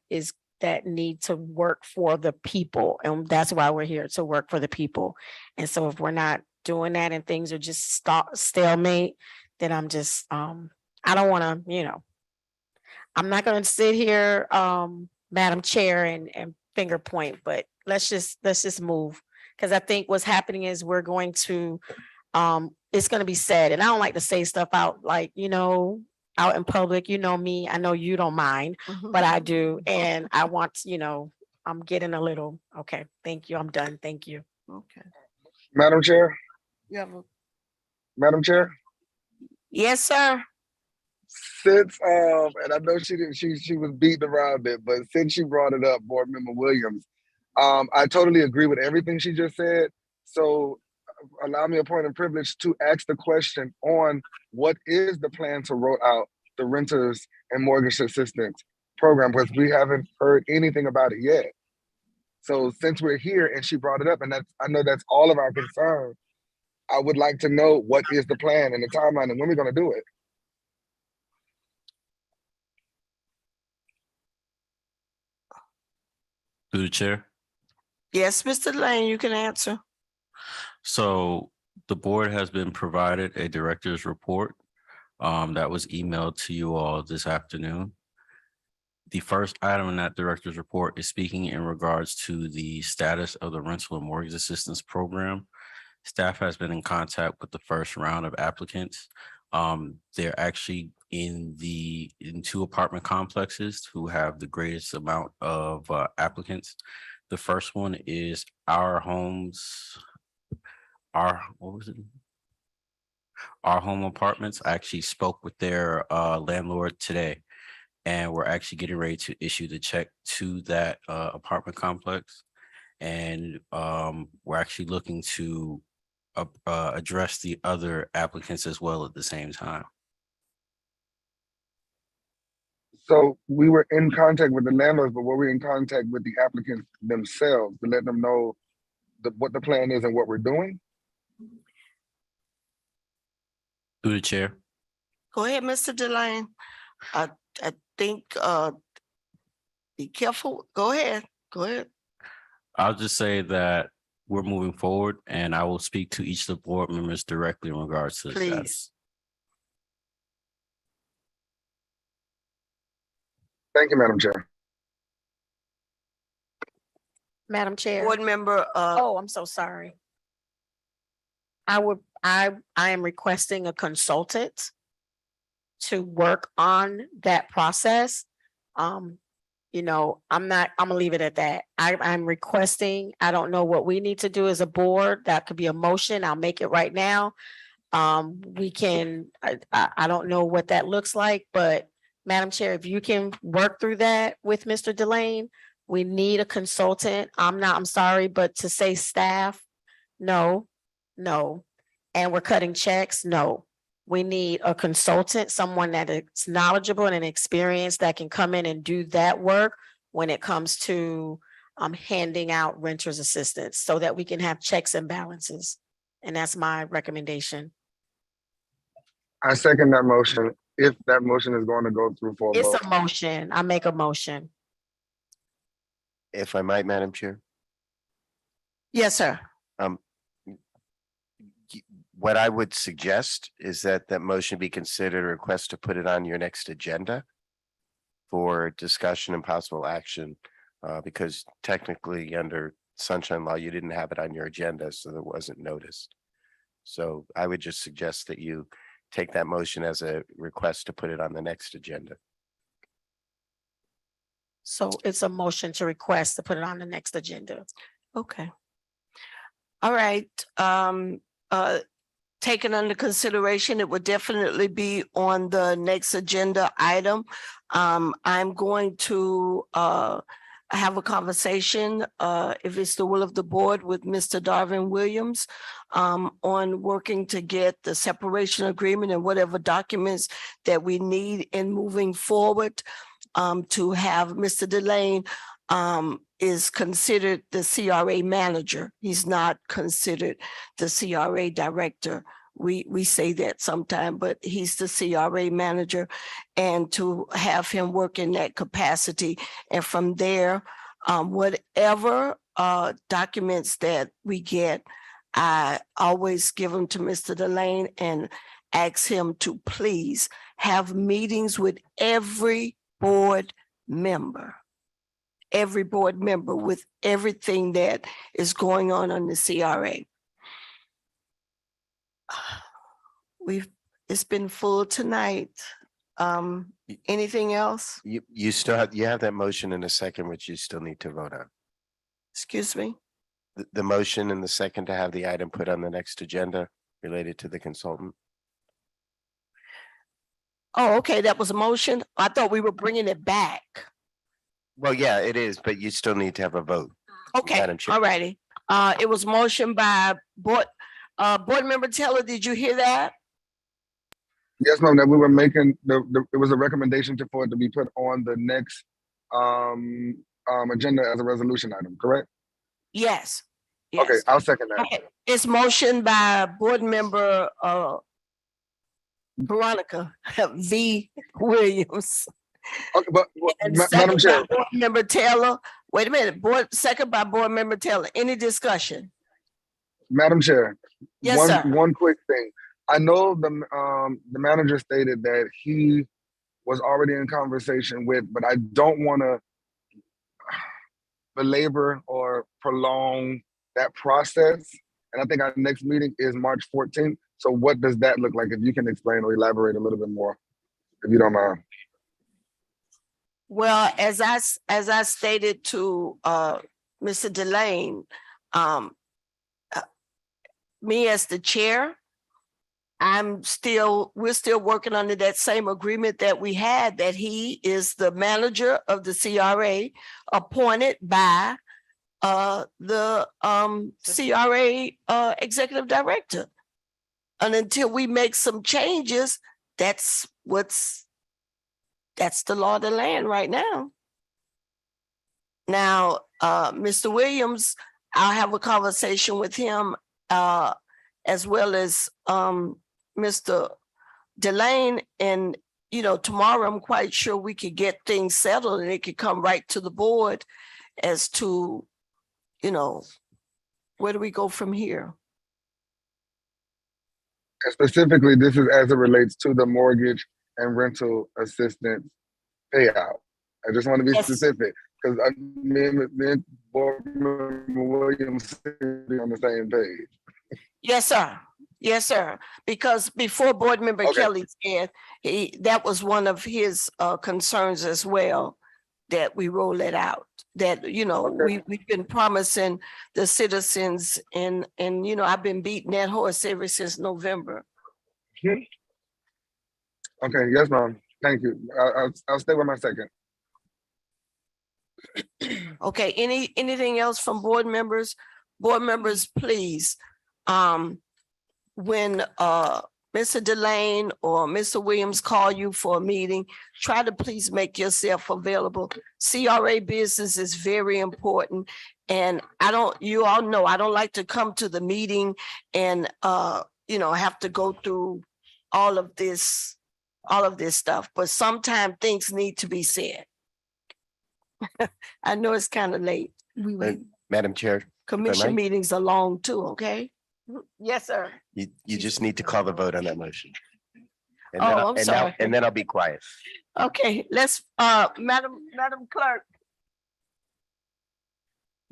need to work for the people. And that's why we're here, to work for the people. And so if we're not doing that and things are just stalemate, then I'm just, I don't wanna, I'm not gonna sit here, Madam Chair, and finger point, but let's just move. Cause I think what's happening is we're going to, it's gonna be said, and I don't like to say stuff out like, out in public, me, I know you don't mind, but I do, and I want, I'm getting a little, okay, thank you, I'm done, thank you. Okay. Madam Chair, You have a, Madam Chair, yes, sir. since, and I know she didn't, she was beating around it, but since she brought it up, Board Member Williams, I totally agree with everything she just said. So allow me a point of privilege to ask the question on what is the plan to roll out the renters and mortgage assistance program, because we haven't heard anything about it yet. So since we're here and she brought it up, and I know that's all of our concern, I would like to know what is the plan and the timeline and when we're gonna do it. Through the chair. Yes, Mr. Lane, you can answer. So the board has been provided a director's report that was emailed to you all this afternoon. The first item in that director's report is speaking in regards to the status of the rental and mortgage assistance program. Staff has been in contact with the first round of applicants. They're actually in two apartment complexes who have the greatest amount of applicants. The first one is Our Homes, what was it? Our Home Apartments. I actually spoke with their landlord today, and we're actually getting ready to issue the check to that apartment complex. And we're actually looking to address the other applicants as well at the same time. So we were in contact with the landlords, but were we in contact with the applicants themselves to let them know what the plan is and what we're doing? Through the chair. Go ahead, Mr. Delane. I think, be careful. Go ahead. Go ahead. I'll just say that we're moving forward, and I will speak to each of the board members directly in regards to the status. Please. Thank you, Madam Chair. Madam Chair. Board member, Oh, I'm so sorry. I am requesting a consultant to work on that process. I'm gonna leave it at that. I'm requesting, I don't know what we need to do as a board. That could be a motion. I'll make it right now. We can, I don't know what that looks like, but Madam Chair, if you can work through that with Mr. Delane, we need a consultant. I'm sorry, but to say staff, no. And we're cutting checks, no. We need a consultant, someone that is knowledgeable and experienced that can come in and do that work when it comes to handing out renters assistance so that we can have checks and balances. And that's my recommendation. I second that motion, if that motion is going to go through for a It's vote. a motion. I make a motion. If I might, Madam Chair, yes, sir. what I would suggest is that that motion be considered a request to put it on your next agenda for discussion and possible action, because technically under sunshine law, you didn't have it on your agenda, so that wasn't noticed. So I would just suggest that you take that motion as a request to put it on the next agenda. So it's a motion to request to put it on the next agenda. Okay. All right. Taken under consideration, it would definitely be on the next agenda item. I'm going to have a conversation, if it's the will of the board, with Mr. Darvin Williams on working to get the separation agreement and whatever documents that we need in moving forward, to have Mr. Delane is considered the CRA manager. He's not considered the CRA director. We say that sometime, but he's the CRA manager, and to have him work in that capacity. And from there, whatever documents that we get, I always give them to Mr. Delane and ask him to please have meetings with every board member. Every board member with everything that is going on the CRA. It's been full tonight. Anything else? You still have, you have that motion in a second, which you still need to vote on. Excuse me? The motion and the second to have the item put on the next agenda related to the consultant. Oh, okay, that was a motion. I thought we were bringing it back. Well, yeah, it is, but you still need to have a vote. Okay, Madam Chair. all righty. It was motion by board member Taylor. Did you hear that? Yes, ma'am, that we were making, it was a recommendation for it to be put on the next agenda as a resolution item, correct? Yes. Okay, Yes. I'll second that. Okay, it's motion by board member Veronica V. Williams. Okay, but And Madam second Chair, by board member Taylor. Wait a minute, second by board member Taylor. Any discussion? Madam Chair. Yes, sir. One quick thing. I know the manager stated that he was already in conversation with, but I don't want to belabor or prolong that process. And I think our next meeting is March 14th. So what does that look like? If you can explain or elaborate a little bit more, if you don't mind. Well, as I stated to Mr. Delane, me as the chair, we're still working under that same agreement that we had, that he is the manager of the CRA appointed by the CRA executive director. And until we make some changes, that's the law of the land right now. Now, Mr. Williams, I'll have a conversation with him as well as Mr. Delane, and tomorrow I'm quite sure we could get things settled and it could come right to the board as to, where do we go from here? And specifically, this is as it relates to the mortgage and rental assistance payout. I just want to be Yes. specific because me and Board Member Williams sitting on the same page. Yes, sir. Yes, sir. Because before Board Member Okay. Kelly said, that was one of his concerns as well, that we roll it out. That, we've been promising the citizens and I've been beating that horse ever since November. Okay, yes, ma'am. Thank you. I'll stay with my second. Okay, anything else from board members? Board members, please. When Mr. Delane or Mr. Williams call you for a meeting, try to please make yourself available. CRA business is very important. And you all know, I don't like to come to the meeting and have to go through all of this stuff, but sometimes things need to be said. I know it's kind of late. Madam Chair, Commission might? meetings are long too, okay? Yes, sir. you just need to call the vote on that motion. And Oh, then I'm sorry. and then I'll be quiet. Okay, let's, Madam Clerk.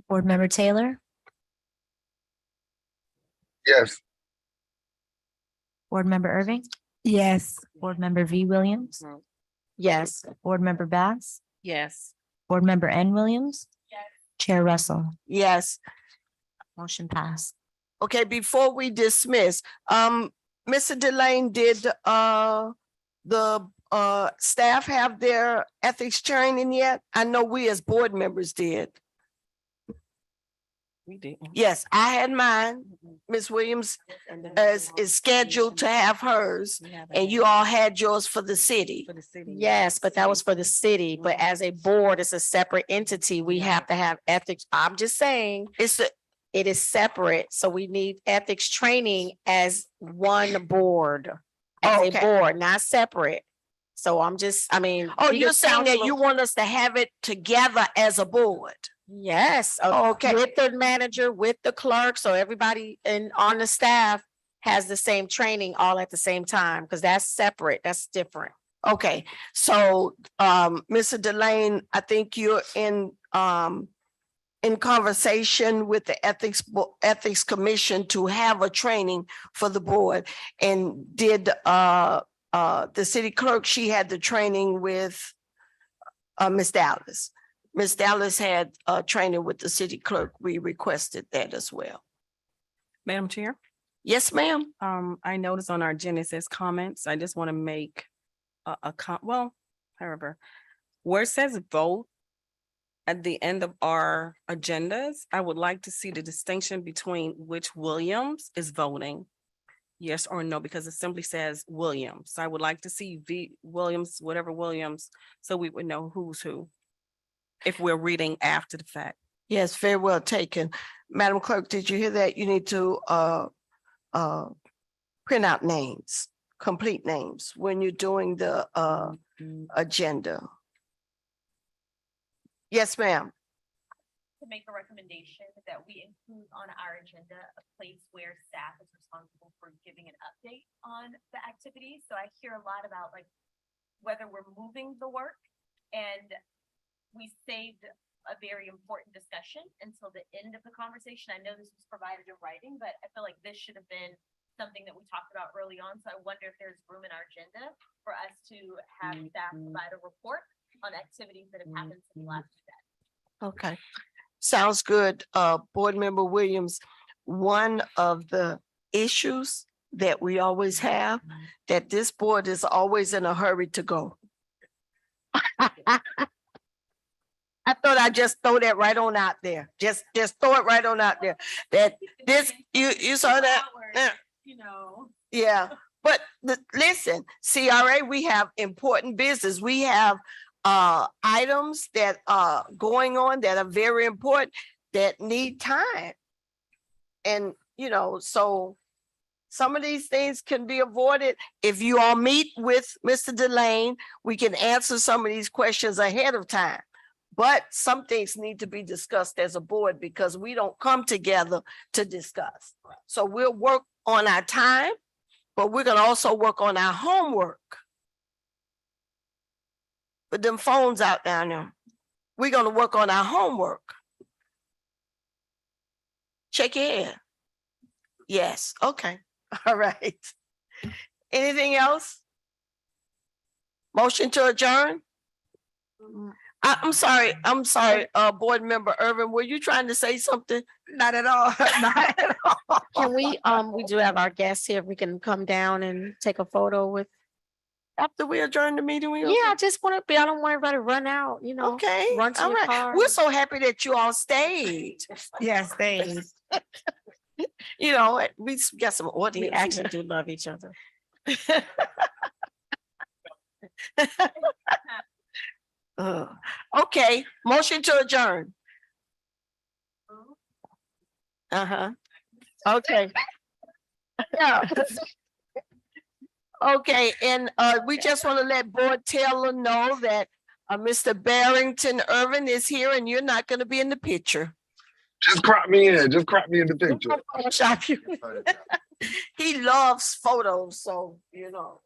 Board member Taylor, Yes. board member Irving, Yes. board member V Williams, Yes. board member Bass, Yes. board member N Williams. Chair Russell, Yes. motion passed. Okay, before we dismiss, Mr. Delane, did the staff have their ethics training yet? I know we as board members did. We didn't. Yes, I had mine. Ms. Williams is scheduled to have hers, and you all had yours for the city. For the city. Yes, but that was for the city, but as a board, it's a separate entity. We have to have ethics. I'm just saying, it is separate, so we need ethics training as one board. As a Okay. board, not separate. So I'm just, Oh, legal you're saying that counsel- you want us to have it together as a board? Yes, Okay. with the manager, with the clerk, so everybody on the staff has the same training all at the same time, because that's separate, that's different. Okay, so, Mr. Delane, I think you're in conversation with the Ethics Commission to have a training for the board. And did, the city clerk, she had the training with, Ms. Dallas. Ms. Dallas had, training with the city clerk. We requested that as well. Madam Chair, Yes, ma'am. I noticed on our agenda it says comments. I just want to make however, where it says vote at the end of our agendas, I would like to see the distinction between which Williams is voting, yes or no, because it simply says Williams. So I would like to see Williams, whatever Williams, so we would know who's who if we're reading after the fact. Yes, very well taken. Madam Clerk, did you hear that? You need to, print out names, complete names when you're doing the, agenda. Yes, ma'am. To make a recommendation that we include on our agenda a place where staff is responsible for giving an update on the activities. So I hear a lot about like whether we're moving the work, and we saved a very important discussion until the end of the conversation. I know this was provided in writing, but I feel like this should have been something that we talked about early on. So I wonder if there's room in our agenda for us to have staff provide a report on activities that have happened in the last few days. Okay, sounds good. Board Member Williams, one of the issues that we always have, that this board is always in a hurry to go. I thought I'd just throw that right on out there. Just throw it right on out there. That this, you saw that? Yeah. You know. Yeah, but listen, CRA, we have important business. We have items that are going on that are very important that need time. And, you know, so some of these things can be avoided. If you all meet with Mr. Delane, we can answer some of these questions ahead of time. But some things need to be discussed as a board because we don't come together to discuss. So we'll work on our time, but we're gonna also work on our homework. Put them phones out down there. We're gonna work on our homework. Shake your head. Yes, okay, all right. Anything else? Motion to adjourn? I'm sorry, Board Member Irvin, were you trying to say something? Not at all, not at all. Can we do have our guests here, if we can come down and take a photo with. After we adjourn the meeting? Yeah, I just want to be, I don't want everybody to run out, you know. Okay, Run to all your right. car. We're so happy that you all stayed. Yes, thanks. You know, we got some We audience. actually do love each other. Okay, motion to adjourn. Uh-huh. Okay. Yeah. Okay, and we just want to let Board Taylor know that Mr. Barrington Irvin is here and you're not going to be in the picture. Just crop me in. Just crop me in the picture. Photoshop you. He loves photos, so you know.